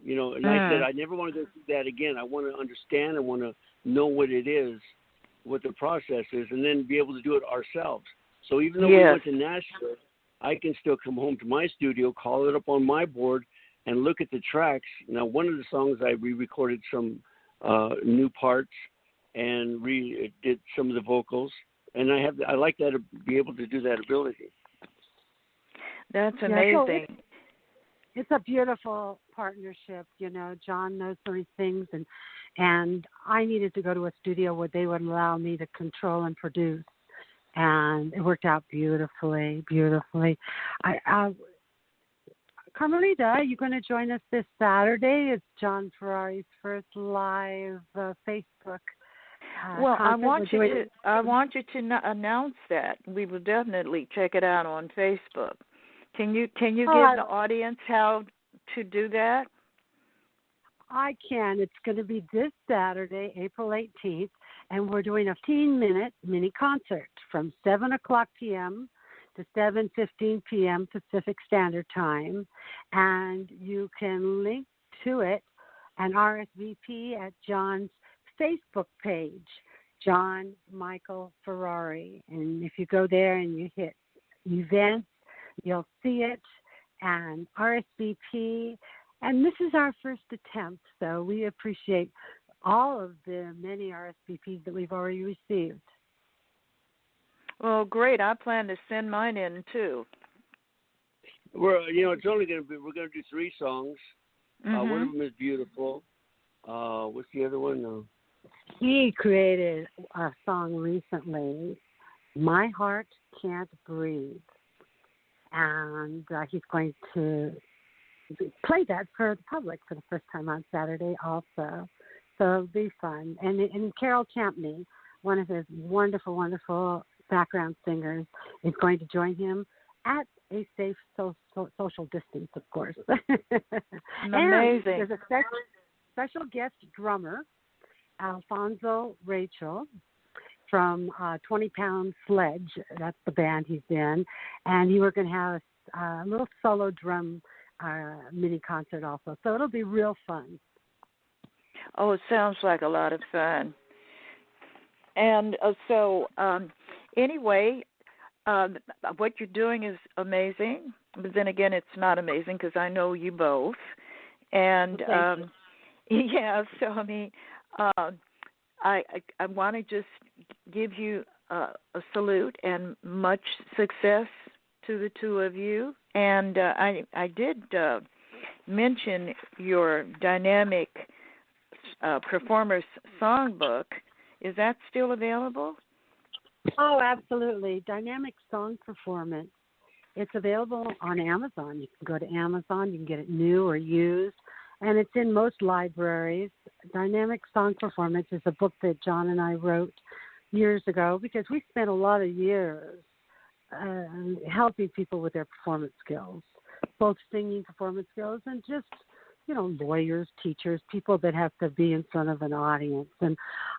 And I said, I never want to go through that again. I want to understand. I want to know what it is, what the process is, and then be able to do it ourselves. So even though we went to Nashville, I can still come home to my studio, call it up on my board, and look at the tracks. Now, one of the songs I re-recorded some new parts and did some of the vocals, and I like that, to be able to do that ability. That's amazing. So it's a beautiful partnership. John knows so many things, and I needed to go to a studio where they would allow me to control and produce, and it worked out beautifully. Carmelita, are you going to join us this Saturday? It's John Ferrari's first live Facebook. Well, I want you to announce that. We will definitely check it out on Facebook. Can you give the audience how to do that? I can. It's going to be this Saturday, April 18th, and we're doing a 15-minute mini concert from 7 o'clock p.m. to 7:15 p.m. Pacific Standard Time, and you can link to it and RSVP at John's Facebook page, John Michael Ferrari. And if you go there and you hit events, you'll see it, and RSVP. And this is our first attempt, so we appreciate all of the many RSVPs that we've already received. Well, great. I plan to send mine in, too. It's only going to be, we're going to do 3 songs. Mm-hmm. One of them is beautiful. What's the other one? He created a song recently, My Heart Can't Breathe. And he's going to play that for the public for the first time on Saturday also. So it'll be fun. And Carol Champney, one of his wonderful, wonderful background singers, is going to join him at a safe social distance, of course. Amazing. And there's a special guest drummer, Alfonso Rachel, from 20 Pound Sledge. That's the band he's in. And we're going to have a little solo drum mini concert also. So it'll be real fun. Oh, it sounds like a lot of fun. And anyway, what you're doing is amazing. But then again, it's not amazing because I know you both. And, so, I mean, I want to just give you a salute and much success to the two of you. And I did mention your dynamic performers songbook. Is that still available? Oh, absolutely. Dynamic Song Performance. It's available on Amazon. You can go to Amazon. You can get it new or used. And it's in most libraries. Dynamic Song Performance is a book that John and I wrote years ago because we spent a lot of years helping people with their performance skills, both singing performance skills and just lawyers, teachers, people that have to be in front of an audience. And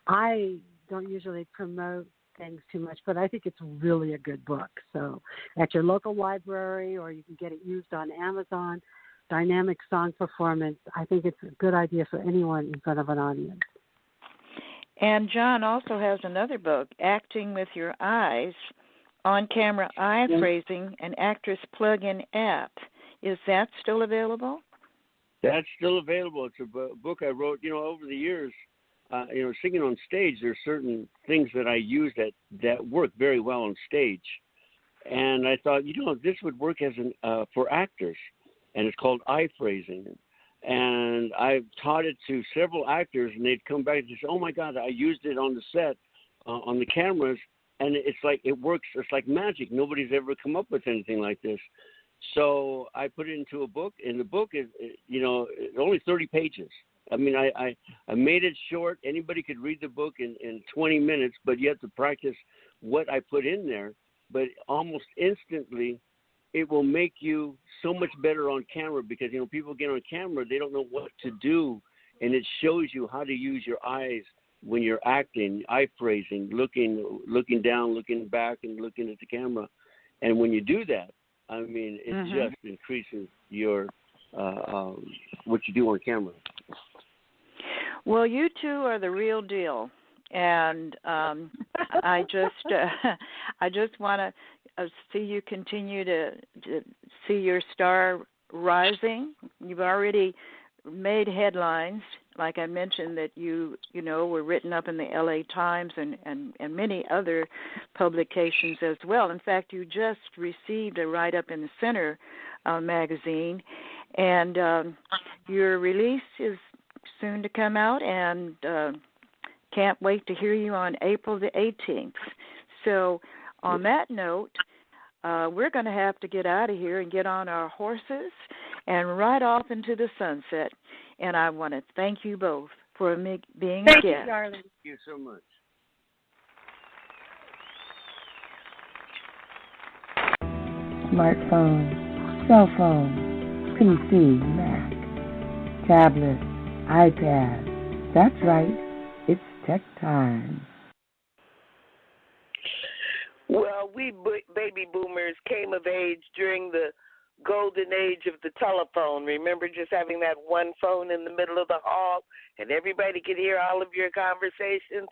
I don't usually promote things too much, but I think it's really a good book. So at your local library, or you can get it used on Amazon, Dynamic Song Performance, I think it's a good idea for anyone in front of an audience. And John also has another book, Acting with Your Eyes, On-Camera Eye Phrasing, an Actress Plug-in App. Is that still available? That's still available. It's a book I wrote, over the years. Singing on stage, there's certain things that I use that work very well on stage. And I thought, this would work as for actors. And it's called eye phrasing. And I taught it to several actors, and they'd come back and say, oh, my God, I used it on the set, on the cameras, and it's like it works. It's like magic. Nobody's ever come up with anything like this. So I put it into a book, and the book is, it's only 30 pages. I mean, I made it short. Anybody could read the book in 20 minutes, but you have to practice what I put in there. But almost instantly, it will make you so much better on camera because, people get on camera, they don't know what to do, and it shows you how to use your eyes when you're acting, eye phrasing, looking down, looking back, and looking at the camera. And when you do that, I mean, it just increases your what you do on camera. Well, you two are the real deal, and I just want to see you continue to see your star rising. You've already made headlines, like I mentioned, that you were written up in the LA Times and many other publications as well. In fact, you just received a write-up in the Center magazine, and your release is soon to come out, and can't wait to hear you on April the 18th. So on that note, we're going to have to get out of here and get on our horses and ride off into the sunset. And I want to thank you both for being a guest. Thank you, darling. Thank you so much. Smartphone, cell phone, PC, Mac, tablet, iPad. That's right. It's tech time. Well, we baby boomers came of age during the golden age of the telephone. Remember just having that one phone in the middle of the hall and everybody could hear all of your conversations?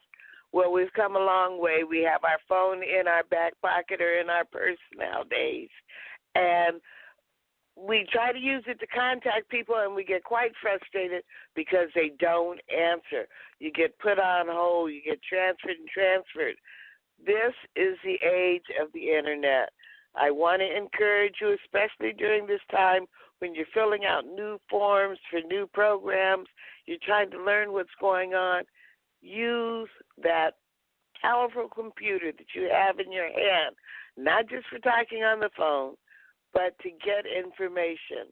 Well, we've come a long way. We have our phone in our back pocket or in our purse nowadays. And we try to use it to contact people, and we get quite frustrated because they don't answer. You get put on hold. You get transferred. This is the age of the Internet. I want to encourage you, especially during this time when you're filling out new forms for new programs, you're trying to learn what's going on, use that powerful computer that you have in your hand, not just for talking on the phone, but to get information.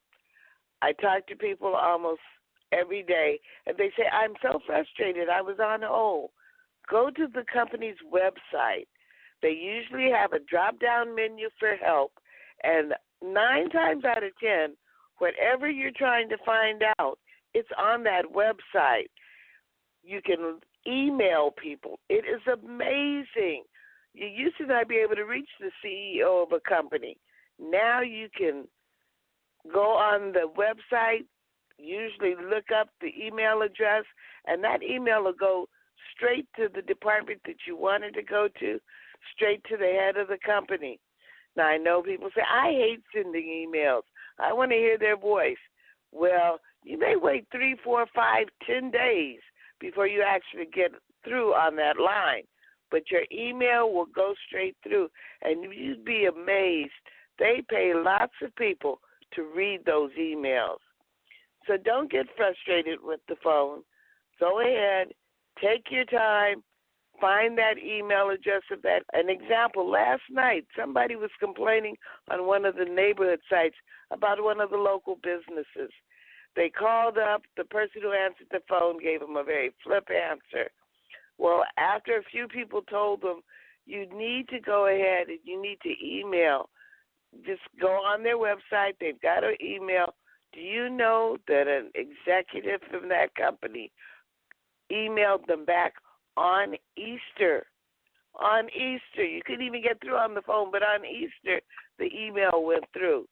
I talk to people almost every day, and they say, I'm so frustrated. I was on hold. Go to the company's website. They usually have a drop-down menu for help, and 9 times out of 10, whatever you're trying to find out, it's on that website. You can email people. It is amazing. You used to not be able to reach the CEO of a company. Now you can go on the website, usually look up the email address, and that email will go straight to the department that you wanted to go to, straight to the head of the company. Now, I know people say, I hate sending emails. I want to hear their voice. Well, you may wait 3, 4, 5, 10 days before you actually get through on that line. But your email will go straight through, and you'd be amazed. They pay lots of people to read those emails. So don't get frustrated with the phone. Go ahead, take your time, find that email address of that. An example, last night somebody was complaining on one of the neighborhood sites about one of the local businesses. They called up, the person who answered the phone gave them a very flip answer. Well, after a few people told them, you need to go ahead and you need to email. Just go on their website. They've got an email. Do you know that an executive from that company emailed them back on Easter? On Easter. You couldn't even get through on the phone, but on Easter, the email went through.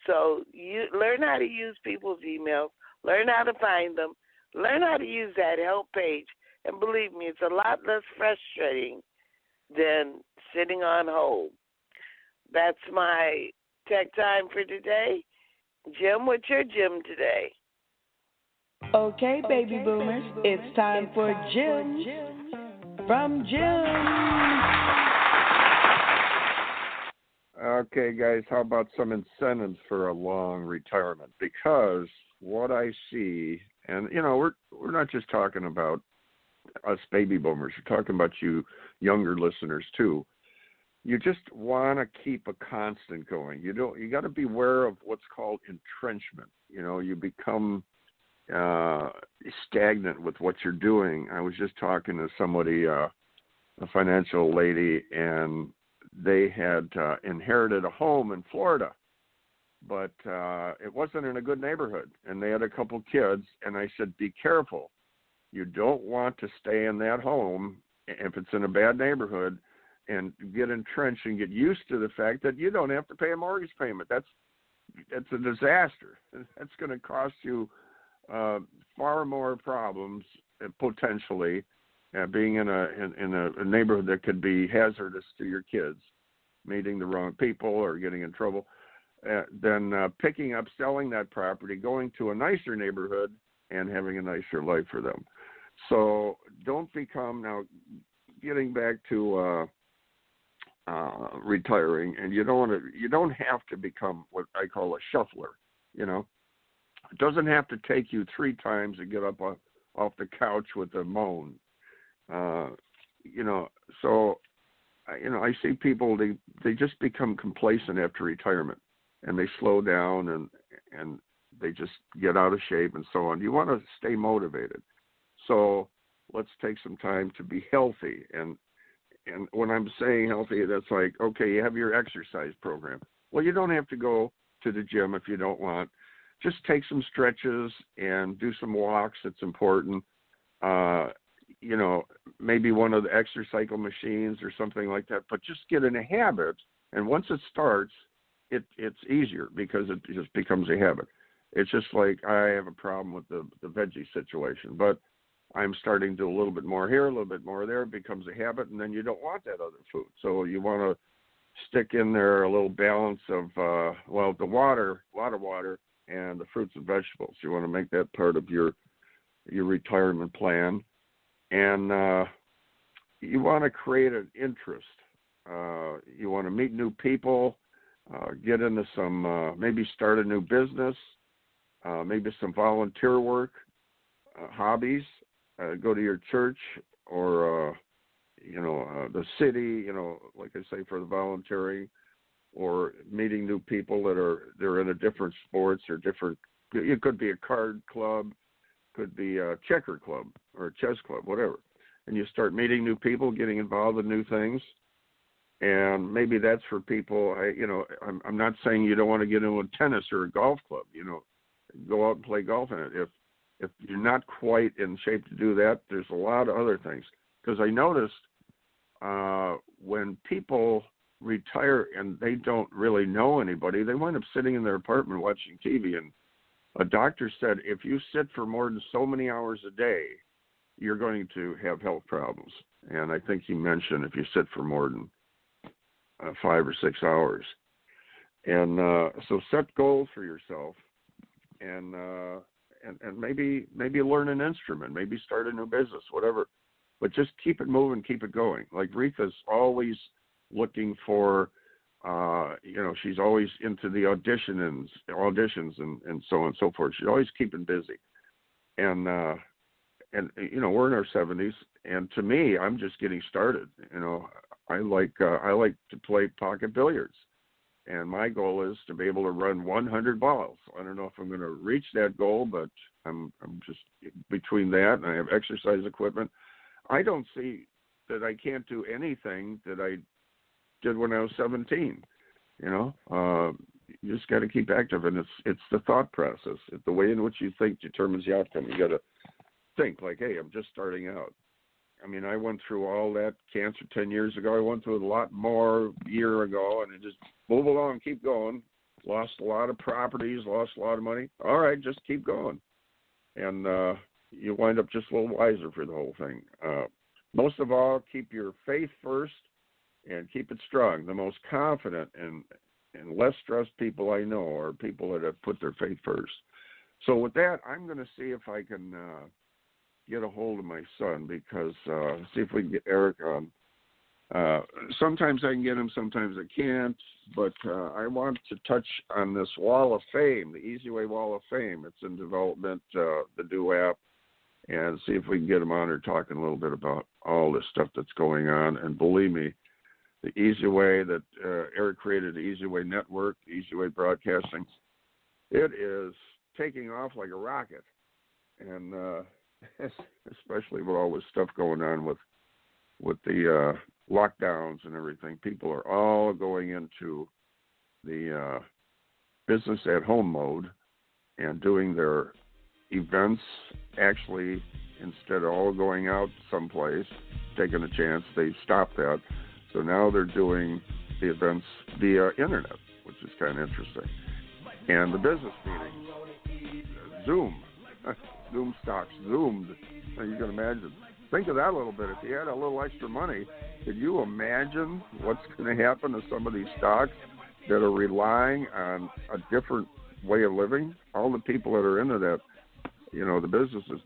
So you learn how to use people's emails, learn how to find them, learn how to use that help page, and believe me, it's a lot less frustrating than sitting on hold. That's my tech time for today. Jim, what's your Jim today? Okay, baby boomers, it's time for Jim from Jim. Okay, guys, how about some incentives for a long retirement? Because what I see, and we're not just talking about us baby boomers, we're talking about you younger listeners too. You just want to keep a constant going. You got to be aware of what's called entrenchment. You become stagnant with what you're doing. I was just talking to somebody, a financial lady, and they had inherited a home in Florida, but it wasn't in a good neighborhood, and they had a couple kids, and I said, be careful. You don't want to stay in that home if it's in a bad neighborhood and get entrenched and get used to the fact that you don't have to pay a mortgage payment. That's a disaster. That's going to cost you far more problems potentially being in a neighborhood that could be hazardous to your kids, meeting the wrong people or getting in trouble, than picking up, selling that property, going to a nicer neighborhood, and having a nicer life for them. So don't become, now getting back to retiring, and you don't have to become what I call a shuffler. It doesn't have to take you 3 times to get up off the couch with a moan. So I see people, they just become complacent after retirement, and they slow down and they just get out of shape and so on. You want to stay motivated. So let's take some time to be healthy. And when I'm saying healthy, that's like, okay, you have your exercise program. Well, you don't have to go to the gym if you don't want. Just take some stretches and do some walks. It's important. Maybe one of the exercycle machines or something like that, but just get in a habit. And once it starts, it's easier because it just becomes a habit. It's just like I have a problem with the veggie situation, but I'm starting to do a little bit more here, a little bit more there. It becomes a habit, and then you don't want that other food. So you want to stick in there a little balance of, the water, a lot of water, and the fruits and vegetables. You want to make that part of your retirement plan. And you want to create an interest. You want to meet new people, get into some, maybe start a new business, maybe some volunteer work, hobbies, go to your church or, the city, like I say, for the volunteering, or meeting new people they're in a different sports or different. It could be a card club, could be a checker club or a chess club, whatever. And you start meeting new people, getting involved in new things. And maybe that's for people. I'm not saying you don't want to get into a tennis or a golf club. Go out and play golf in it. If you're not quite in shape to do that, there's a lot of other things. Because I noticed when people retire and they don't really know anybody, they wind up sitting in their apartment watching TV. And a doctor said if you sit for more than so many hours a day, you're going to have health problems. And I think he mentioned if you sit for more than 5 or 6 hours. And so set goals for yourself, and maybe learn an instrument, maybe start a new business, whatever. But just keep it moving, keep it going. Like Reatha's always looking for, she's always into the auditions and so on and so forth. She's always keeping busy. And we're in our 70s, and to me, I'm just getting started. I like to play pocket billiards, and my goal is to be able to run 100 balls. I don't know if I'm going to reach that goal, but I'm just between that, and I have exercise equipment. I don't see that I can't do anything that I did when I was 17. you just got to keep active, and it's the thought process. The way in which you think determines the outcome. You got to think like, hey, I'm just starting out. I mean, I went through all that cancer 10 years ago. I went through a lot more a year ago, and it just move along, keep going. Lost a lot of properties, lost a lot of money. All right, just keep going. And you wind up just a little wiser for the whole thing. Most of all, keep your faith first and keep it strong. The most confident and less stressed people I know are people that have put their faith first. So with that, I'm going to see if I can get a hold of my son, because see if we can get Eric on. Sometimes I can get him, sometimes I can't, but I want to touch on this Wall of Fame, the EZWAY Wall of Fame. It's in development, the new app, and see if we can get him on here talking a little bit about all this stuff that's going on. And believe me, the EZWAY that Eric created, the EZWAY Network, EZWAY Broadcasting, it is taking off like a rocket. And especially with all this stuff going on with the lockdowns and everything, people are all going into the business at home mode and doing their events. Actually, instead of all going out someplace, taking a chance, they stopped that. So now they're doing the events via internet, which is kind of interesting. And the business meetings, Zoom. Zoom stocks zoomed. Now you can imagine. Think of that a little bit. If you had a little extra money, could you imagine what's going to happen to some of these stocks that are relying on a different way of living? All the people that are into that, the businesses,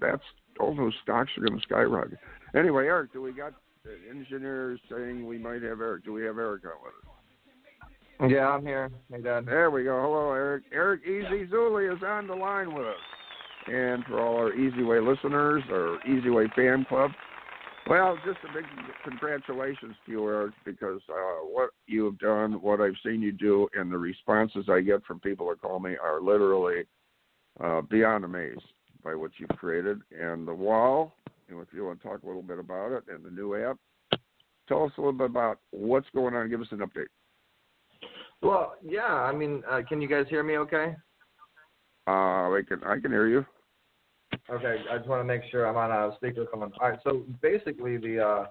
all those stocks are going to skyrocket. Anyway, Eric, do we got engineers saying we might have Eric? Do we have Eric on with us? Yeah, I'm here. Hey, Dad. There we go. Hello, Eric. Eric Zuley is on the line with us. And for all our EZWAY listeners, our EZWAY fan club, well, just a big congratulations to you, Eric, because what you have done, what I've seen you do, and the responses I get from people that call me are literally beyond amazed by what you've created. And the wall, if you want to talk a little bit about it, and the new app, tell us a little bit about what's going on. Give us an update. Well, yeah, I mean, can you guys hear me okay? I can hear you. Okay, I just want to make sure I'm on a speakerphone. All right, so basically the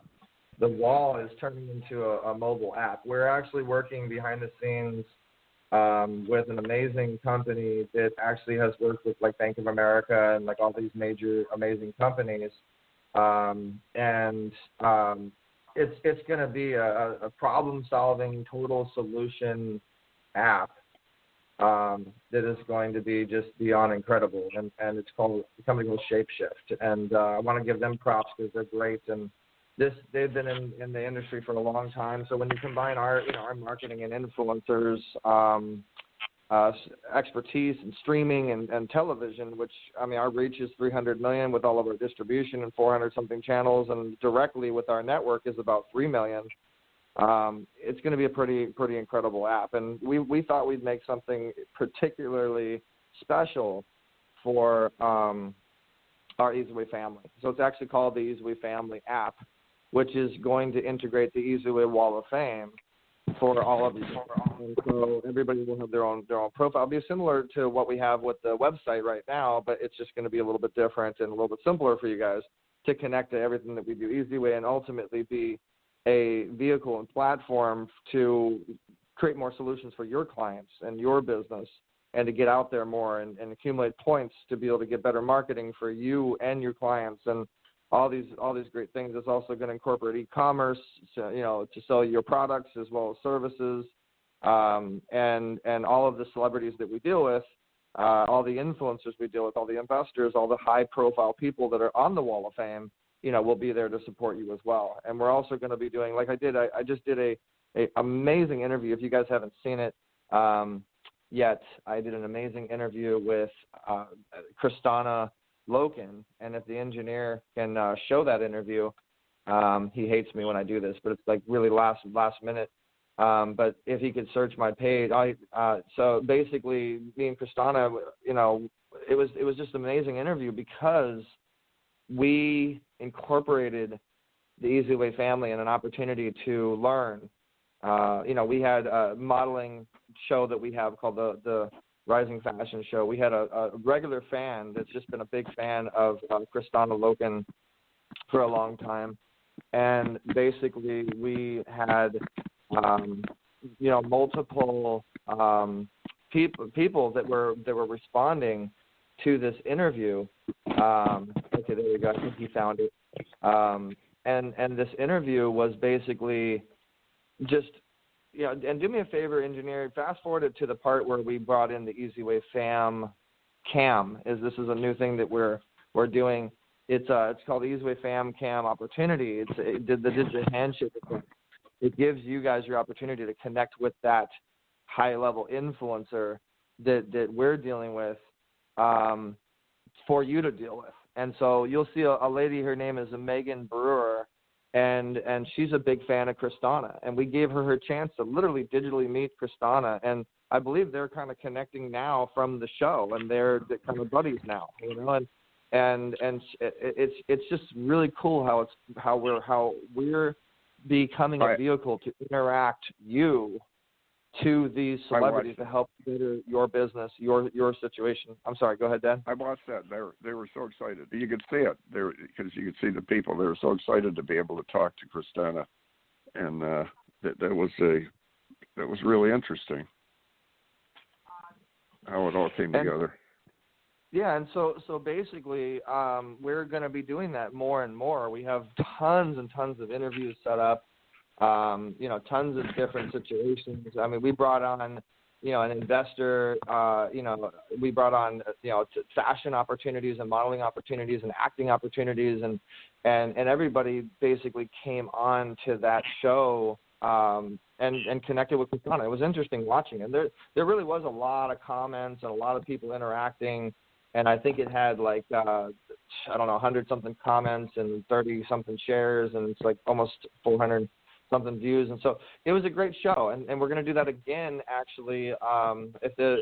wall is turning into a mobile app. We're actually working behind the scenes with an amazing company that actually has worked with like Bank of America and like all these major amazing companies, and it's going to be a problem-solving, total solution app. That is going to be just beyond incredible, and it's called the company called Shapeshift, and I want to give them props because they're great, and they've been in the industry for a long time. So when you combine our marketing and influencers, expertise in streaming and television, which I mean our reach is 300 million with all of our distribution and 400 something channels, and directly with our network is about 3 million. It's going to be a pretty incredible app, and we thought we'd make something particularly special for our EZWAY family. So it's actually called the EZWAY Family app, which is going to integrate the EZWAY Wall of Fame for all of you. And so everybody will have their own profile. It'll be similar to what we have with the website right now, but it's just going to be a little bit different and a little bit simpler for you guys to connect to everything that we do EZWAY and ultimately be a vehicle and platform to create more solutions for your clients and your business, and to get out there more and accumulate points to be able to get better marketing for you and your clients and all these great things. It's also going to incorporate e-commerce, to sell your products as well as services, and all of the celebrities that we deal with, all the influencers we deal with, all the investors, all the high-profile people that are on the Wall of Fame. We'll be there to support you as well. And we're also going to be doing, like I just did a amazing interview. If you guys haven't seen it yet, I did an amazing interview with Kristana Loken. And if the engineer can show that interview, he hates me when I do this, but it's like really last minute. But if he could search my page, so basically me and Kristana, it was just an amazing interview because we incorporated the EZWAY family and an opportunity to learn we had a modeling show that we have called the Rising Fashion Show. We had a regular fan that's just been a big fan of Kristana Loken for a long time. And basically we had, multiple people that were responding to this interview. Okay, there we go. I think he found it. And this interview was basically just, and do me a favor, engineer, fast forward it to the part where we brought in the EZWAY Fam Cam. This is a new thing that we're doing. It's called EZWAY Fam Cam Opportunity. It did the digital handshake. It gives you guys your opportunity to connect with that high-level influencer that we're dealing with for you to deal with. And so you'll see a lady, her name is Megan Brewer, and she's a big fan of Kristana. And we gave her chance to literally digitally meet Kristana. And I believe they're kind of connecting now from the show, and they're kind of buddies now, And it's just really cool how we're becoming a vehicle to interact you to these celebrities to help better your business, your situation. I'm sorry, go ahead, Dan. I watched that. They were so excited. You could see it because you could see the people. They were so excited to be able to talk to Kristana, and that was really interesting how it all came together. Yeah, and so basically, we're going to be doing that more and more. We have tons and tons of interviews set up, tons of different situations. I mean, we brought on, an investor. We brought on, fashion opportunities and modeling opportunities and acting opportunities, and everybody basically came on to that show and connected with Kristana. It was interesting watching, and there really was a lot of comments and a lot of people interacting. And I think it had 100-something comments and 30-something shares, and it's like almost 400-something views. And so it was a great show, and we're going to do that again, actually. If the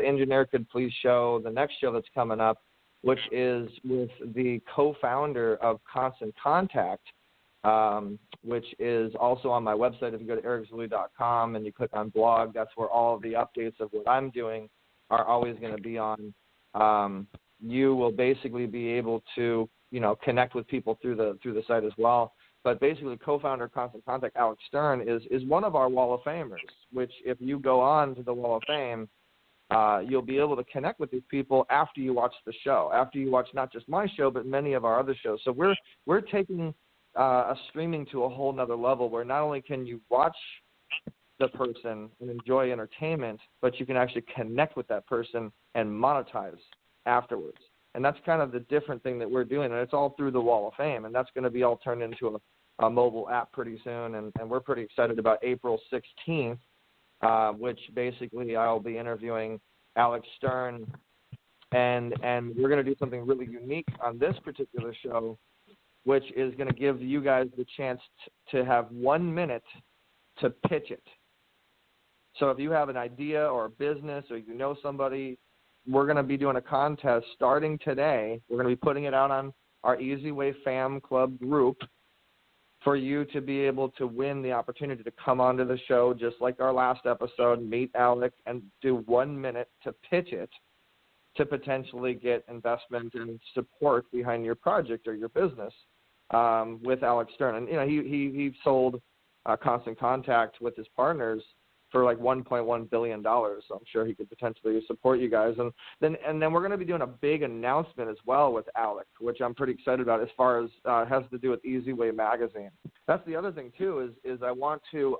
engineer could please show the next show that's coming up, which is with the co-founder of Constant Contact, which is also on my website. If you go to ericzuley.com and you click on blog, that's where all of the updates of what I'm doing are always going to be on. You will basically be able to, connect with people through the site as well. But basically, co-founder of Constant Contact, Alex Stern, is one of our Wall of Famers, which if you go on to the Wall of Fame, you'll be able to connect with these people after you watch the show, after you watch not just my show, but many of our other shows. So we're taking a streaming to a whole nother level where not only can you watch the person and enjoy entertainment, but you can actually connect with that person and monetize afterwards. And that's kind of the different thing that we're doing, and it's all through the Wall of Fame, and that's going to be all turned into a mobile app pretty soon, and we're pretty excited about April 16th, which basically I'll be interviewing Alex Stern, and we're going to do something really unique on this particular show, which is going to give you guys the chance to have 1 minute to pitch it. So if you have an idea or a business or you know somebody, we're going to be doing a contest starting today. We're going to be putting it out on our EZWAY Fam Club group for you to be able to win the opportunity to come onto the show, just like our last episode, meet Alec, and do 1 minute to pitch it to potentially get investment and support behind your project or your business with Alex Stern. And, he sold Constant Contact with his partners for like $1.1 billion. So I'm sure he could potentially support you guys. And then we're going to be doing a big announcement as well with Alec, which I'm pretty excited about as far as has to do with EZWAY Magazine. That's the other thing too is I want to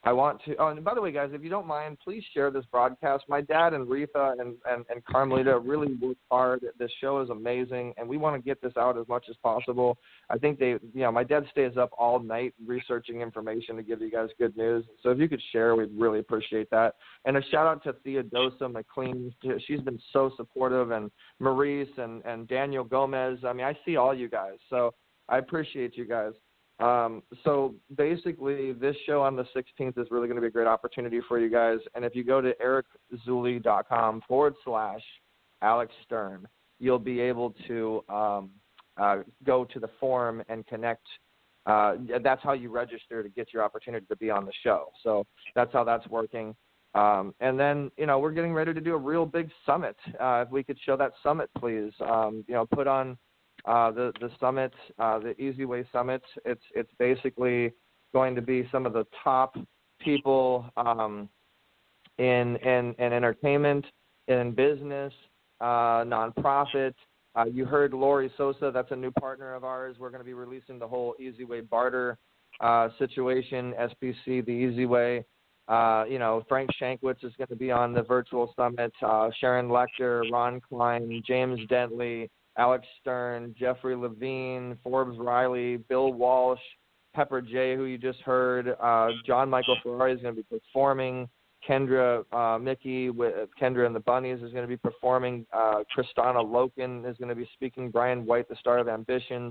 oh, and by the way, guys, if you don't mind, please share this broadcast. My dad and Reatha and Carmelita really worked hard. This show is amazing, and we want to get this out as much as possible. I think my dad stays up all night researching information to give you guys good news. So if you could share, we'd really appreciate that. And a shout out to Theodosa McLean. She's been so supportive, and Maurice and Daniel Gomez. I mean, I see all you guys, so I appreciate you guys. So basically, this show on the 16th is really going to be a great opportunity for you guys. And if you go to ericzuley.com/Alex Stern, you'll be able to go to the forum and connect that's how you register to get your opportunity to be on the show. So that's how that's working. And then, we're getting ready to do a real big summit. If we could show that summit, please. Put on the summit, the EZWAY Summit. It's basically going to be some of the top people in entertainment, in business, nonprofit. You heard Laurie Sossa. That's a new partner of ours. We're going to be releasing the whole EZWAY barter situation, SBC, the EZWAY. Frank Shankwitz is going to be on the virtual summit. Sharon Lecter, Ron Klein, James Dentley, Alex Stern, Jeffrey Levine, Forbes Riley, Bill Walsh, Pepper J, who you just heard. John Michael Ferrari is going to be performing. Kendra Mickey with Kendra and the Bunnies is going to be performing. Kristana Loken is going to be speaking. Brian White, the star of Ambition.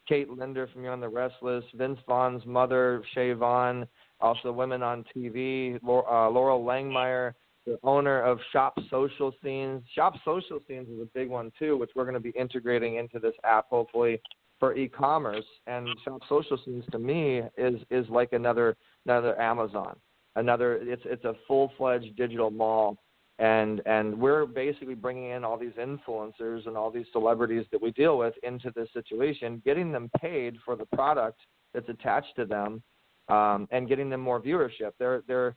Kate Linder from You're on the Restless. Vince Vaughn's mother, Shay Vaughn. Also Women on TV. Laurel Langmeyer, the owner of Shop Social Scenes. Shop Social Scenes is a big one, too, which we're going to be integrating into this app, hopefully, for e-commerce. And Shop Social Scenes, to me, is like another Amazon. It's a full-fledged digital mall, and we're basically bringing in all these influencers and all these celebrities that we deal with into this situation, getting them paid for the product that's attached to them, and getting them more viewership. They're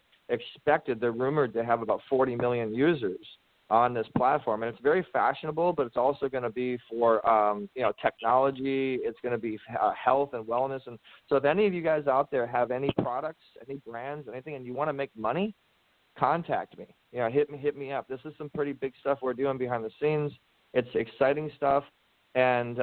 rumored to have about 40 million users on this platform, and it's very fashionable, but it's also going to be for technology. It's going to be health and wellness. And so if any of you guys out there have any products, any brands, anything, and you want to make money, contact me. Hit me up. This is some pretty big stuff we're doing behind the scenes. It's exciting stuff. And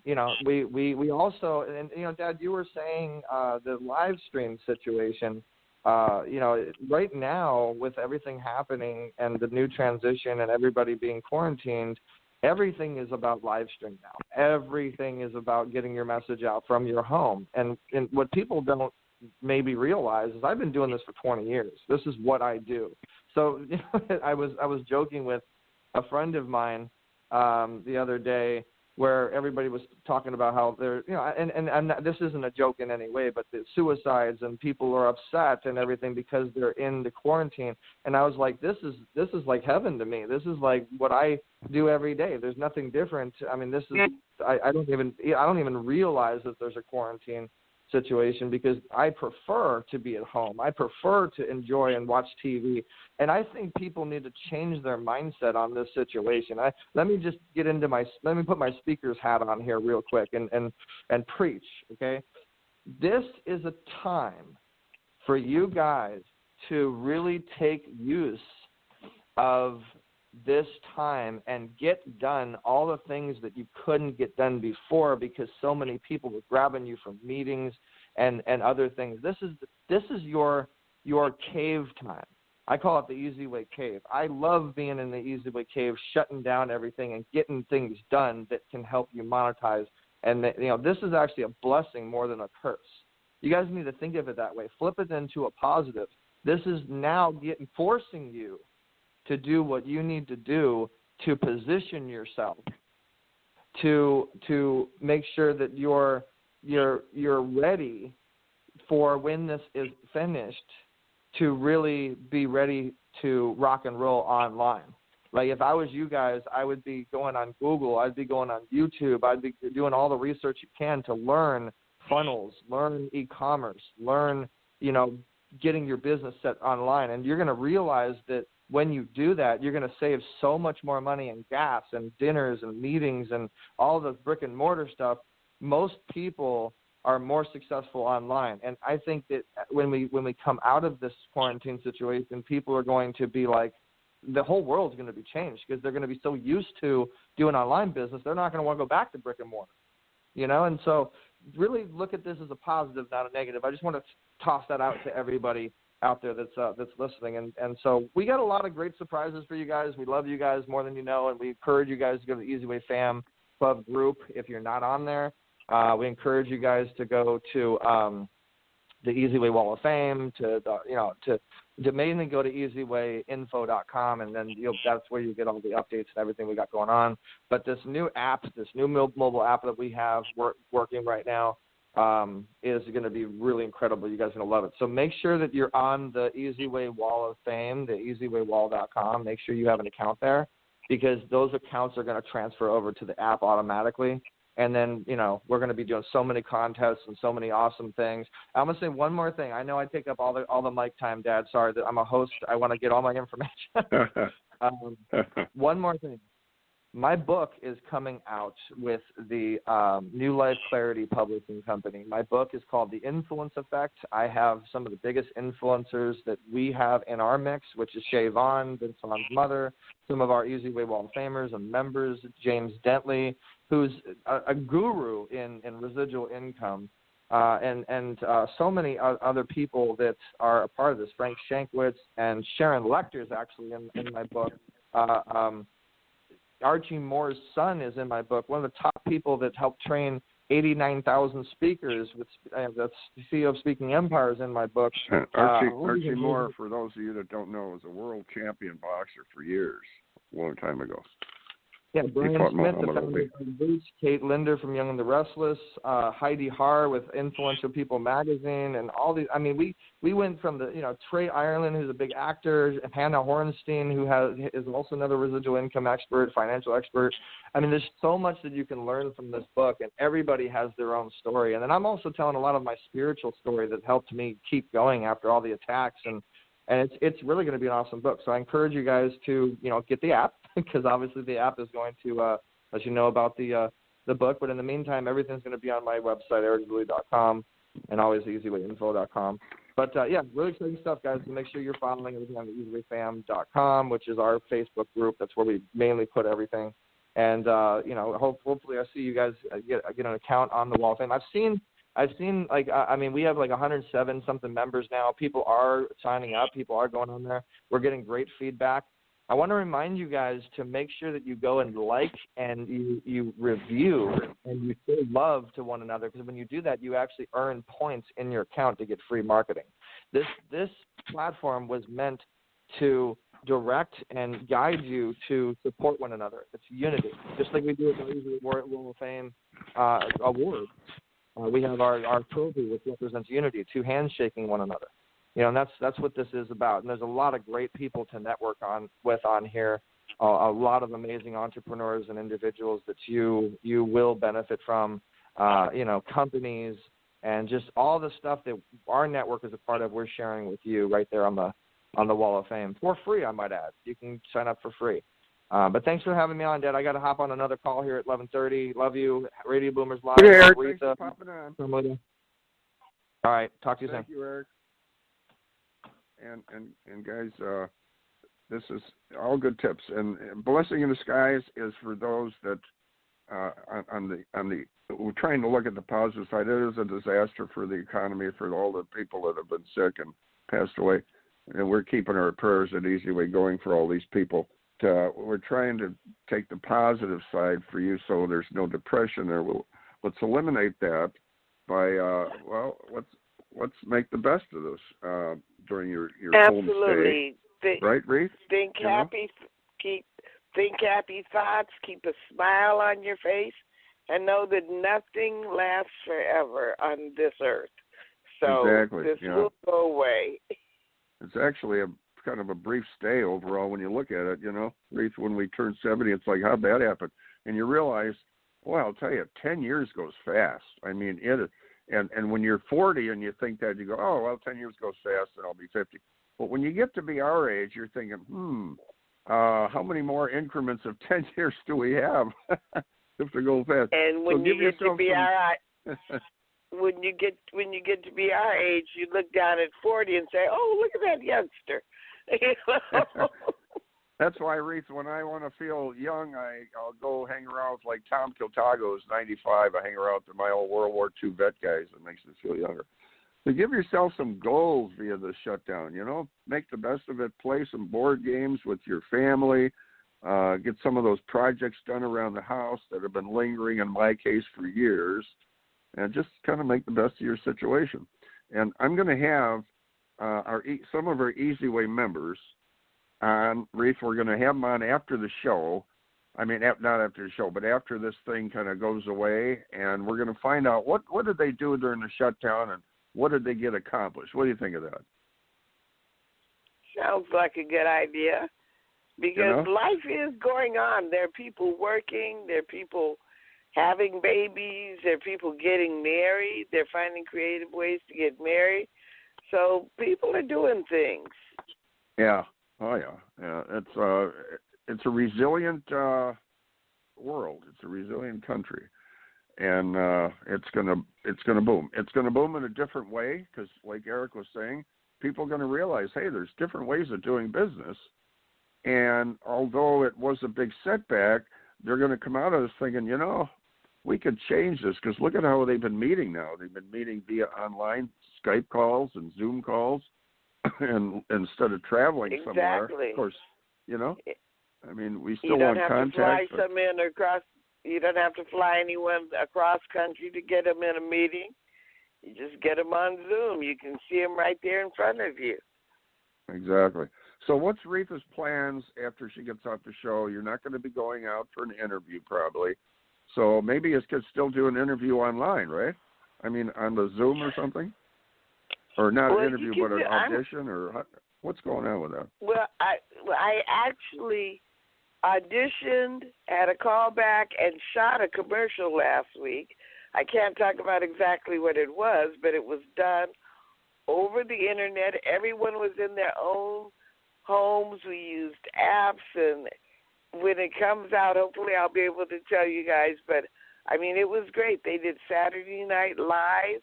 we also, and Dad, you were saying the live stream situation. Right now, with everything happening and the new transition and everybody being quarantined, everything is about live stream now. Everything is about getting your message out from your home. And what people don't maybe realize is I've been doing this for 20 years. This is what I do. So I was joking with a friend of mine the other day, where everybody was talking about how they're, and this isn't a joke in any way, but the suicides and people are upset and everything because they're in the quarantine. And I was like, this is like heaven to me. This is like what I do every day. There's nothing different. I mean, this is, I don't even realize that there's a quarantine situation because I prefer to be at home. I prefer to enjoy and watch TV. And I think people need to change their mindset on this situation. Let me put my speaker's hat on here real quick and preach, okay? This is a time for you guys to really take use of this time and get done all the things that you couldn't get done before because so many people were grabbing you from meetings and other things. This is your cave time. I call it the EZWAY cave. I love being in the EZWAY cave, shutting down everything and getting things done that can help you monetize. And this is actually a blessing more than a curse. You guys need to think of it that way. Flip it into a positive. This is now forcing you to do what you need to do to position yourself, to make sure that you're ready for when this is finished, to really be ready to rock and roll online. Like if I was you guys, I would be going on Google, I'd be going on YouTube, I'd be doing all the research you can to learn funnels, learn e-commerce, learn, getting your business set online. And you're going to realize that when you do that, you're going to save so much more money in gas and dinners and meetings and all the brick and mortar stuff. Most people are more successful online. And I think that when we come out of this quarantine situation, people are going to be like, the whole world's going to be changed because they're going to be so used to doing online business, they're not going to want to go back to brick and mortar, And so really look at this as a positive, not a negative. I just want to toss that out to everybody out there that's listening. And so we got a lot of great surprises for you guys. We love you guys more than you know, and we encourage you guys to go to the EZWAY Fam Club group if you're not on there. We encourage you guys to go to the EZWAY Wall of Fame, to mainly go to EZWayinfo.com, and then that's where you get all the updates and everything we got going on. But this new app, this new mobile app that we have working right now, is going to be really incredible. You guys are going to love it. So make sure that you're on the EZWAY Wall of Fame, the EZWayWall.com. Make sure you have an account there, because those accounts are going to transfer over to the app automatically. And then, we're going to be doing so many contests and so many awesome things. I'm going to say one more thing. I know I take up all the mic time, Dad. Sorry, that I'm a host. I want to get all my information. One more thing. My book is coming out with the New Life Clarity Publishing Company. My book is called The Influence Effect. I have some of the biggest influencers that we have in our mix, which is Shay Vaughn, Vince Vaughn's mother, some of our EZWay Wall of Famers and members, James Dentley, who's a guru in residual income, and so many other people that are a part of this. Frank Shankwitz and Sharon Lecter is actually in my book. Archie Moore's son is in my book, one of the top people that helped train 89,000 speakers. That's the CEO of Speaking Empires in my book. Archie Moore, for those of you that don't know, was a world champion boxer for years, a long time ago. Yeah, Brian Smith, the founder of Boots, Kate Linder from Young and the Restless, Heidi Haar with Influential People magazine, and all these. I mean, we went from the Trey Ireland, who's a big actor, Hannah Hornstein, who is also another residual income expert, financial expert. I mean, there's so much that you can learn from this book, and everybody has their own story. And then I'm also telling a lot of my spiritual story that helped me keep going after all the attacks, and it's really going to be an awesome book. So I encourage you guys to get the app, because obviously the app is going to let you know about the book. But in the meantime, everything's going to be on my website, ericszuley.com, and always EZWayInfo.com. But really exciting stuff, guys. So make sure you're following everything on the EZWayFam.com, which is our Facebook group. That's where we mainly put everything. And hopefully I see you guys get an account on the Wall of Fame. I've seen we have like 107 something members now. People are signing up. People are going on there. We're getting great feedback. I want to remind you guys to make sure that you go and like and you review and you show love to one another, because when you do that, you actually earn points in your account to get free marketing. This platform was meant to direct and guide you to support one another. It's unity, just like we do with the Wall of Fame award. We have our trophy, which represents unity, two hands shaking one another. And that's what this is about. And there's a lot of great people to network with on here, a lot of amazing entrepreneurs and individuals that you will benefit from, companies, and just all the stuff that our network is a part of. We're sharing with you right there on the Wall of Fame for free, I might add. You can sign up for free. But thanks for having me on, Dad. I got to hop on another call here at 11:30. Love you. Radio Boomers Live. Hey, Eric. Reatha. Thanks for popping on. Carmelita. All right. Talk to you soon. Thank you, Eric. And guys, this is all good tips. And blessing in disguise is for those that we're trying to look at the positive side. It is a disaster for the economy, for all the people that have been sick and passed away. And we're keeping our prayers at EZWay going for all these people. We're trying to take the positive side for you, so there's no depression there. Let's eliminate that by let's make the best of this during your home stay. Right, Reatha? Think happy thoughts. Keep a smile on your face, and know that nothing lasts forever on this earth. So this will go away. It's actually a kind of a brief stay overall when you look at it, Reatha, when we turn 70, it's like, how'd that happen? And you realize, well, I'll tell you, 10 years goes fast. I mean, and when you're 40 and you think that, you go, oh, well, 10 years goes fast and I'll be 50. But when you get to be our age, you're thinking, how many more increments of 10 years do we have if they're going fast? And when you get to be when you get to be our age, you look down at 40 and say, oh, look at that youngster. That's why, Reatha, when I want to feel young, I'll go hang around with, like, Tom Kiltago, who's 95. I hang around with my old World War II vet guys. It makes me feel younger. So give yourself some goals via the shutdown, Make the best of it. Play some board games with your family. Get some of those projects done around the house that have been lingering, in my case, for years. And just kind of make the best of your situation. And I'm going to have some of our EZWay members on. Reatha, we're going to have them on after the show, I mean, not after the show, but after this thing kind of goes away, and we're going to find out what did they do during the shutdown and what did they get accomplished. What do you think of that? Sounds like a good idea, because life is going on. There are people working. There are people having babies. There are people getting married. They're finding creative ways to get married. So people are doing things. Yeah. Oh, yeah. Yeah. It's a resilient world. It's a resilient country, and it's gonna boom. It's gonna boom in a different way because, like Eric was saying, people are gonna realize, hey, there's different ways of doing business, and although it was a big setback, they're gonna come out of this thinking, we could change this because look at how they've been meeting now. They've been meeting via online Skype calls and Zoom calls, and instead of traveling somewhere, of course, I mean, we still want contact. You don't have to fly anyone across country to get them in a meeting. You just get them on Zoom. You can see them right there in front of you. Exactly. So what's Reatha's plans after she gets off the show? You're not going to be going out for an interview probably. So maybe you could still do an interview online, right? I mean, on the Zoom or something? Or not an interview, but an audition? Or what's going on with that? Well, I actually auditioned, had a call back, and shot a commercial last week. I can't talk about exactly what it was, but it was done over the internet. Everyone was in their own homes. We used apps, and when it comes out, hopefully I'll be able to tell you guys. But, I mean, it was great. They did Saturday Night Live.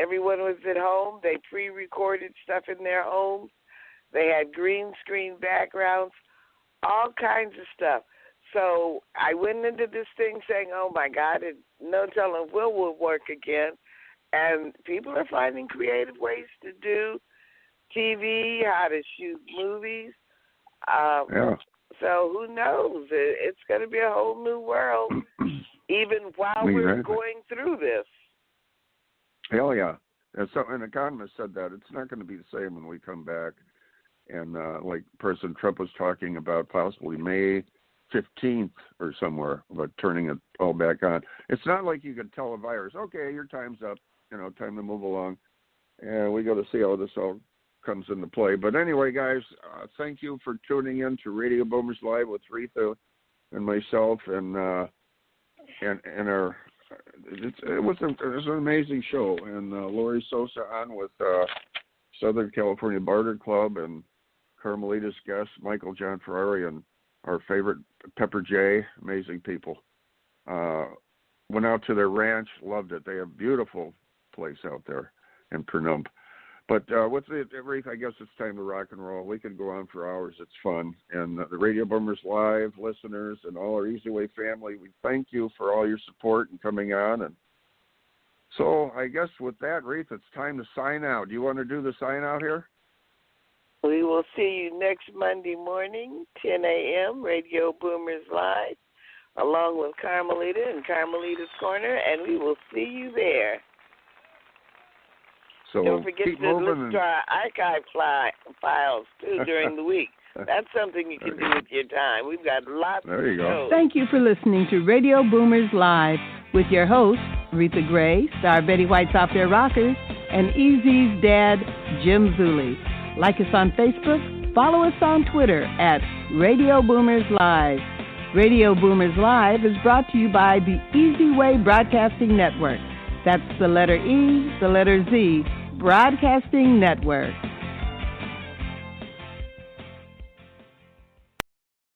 Everyone was at home. They pre-recorded stuff in their homes. They had green screen backgrounds, all kinds of stuff. So I went into this thing saying, oh, my God, and no telling will work again. And people are finding creative ways to do TV, how to shoot movies. So who knows? It's going to be a whole new world, even while we're going through this. Hell yeah. And so an economist said that it's not going to be the same when we come back. And like President Trump was talking about possibly May 15th or somewhere about turning it all back on. It's not like you can tell a virus, okay, your time's up, time to move along. And we got to see how this all comes into play. But anyway, guys, thank you for tuning in to Radio Boomers Live with Reatha and myself and our. It was an amazing show, and Laurie Sossa on with Southern California Barter Club and Carmelita's guest Michael John Ferrari and our favorite Pepper J. Amazing people. Went out to their ranch, loved it. They have a beautiful place out there in Pernump. But with it, Reatha, I guess it's time to rock and roll. We could go on for hours. It's fun. And the Radio Boomers Live listeners and all our EZWAY family, we thank you for all your support and coming on. And so I guess with that, Reatha, it's time to sign out. Do you want to do the sign out here? We will see you next Monday morning, 10 a.m., Radio Boomers Live, along with Carmelita and Carmelita's Corner, and we will see you there. So don't forget to listen to our archive files, too, during the week. That's something you can do with your time. We've got lots of shows. Thank you for listening to Radio Boomers Live with your hosts, Reatha Gray, Star Betty White's Off Their Rockers, and EZ's dad, Jim Zuley. Like us on Facebook, follow us on Twitter at Radio Boomers Live. Radio Boomers Live is brought to you by the EZWAY Broadcasting Network. That's the letter E, the letter Z, Broadcasting Network.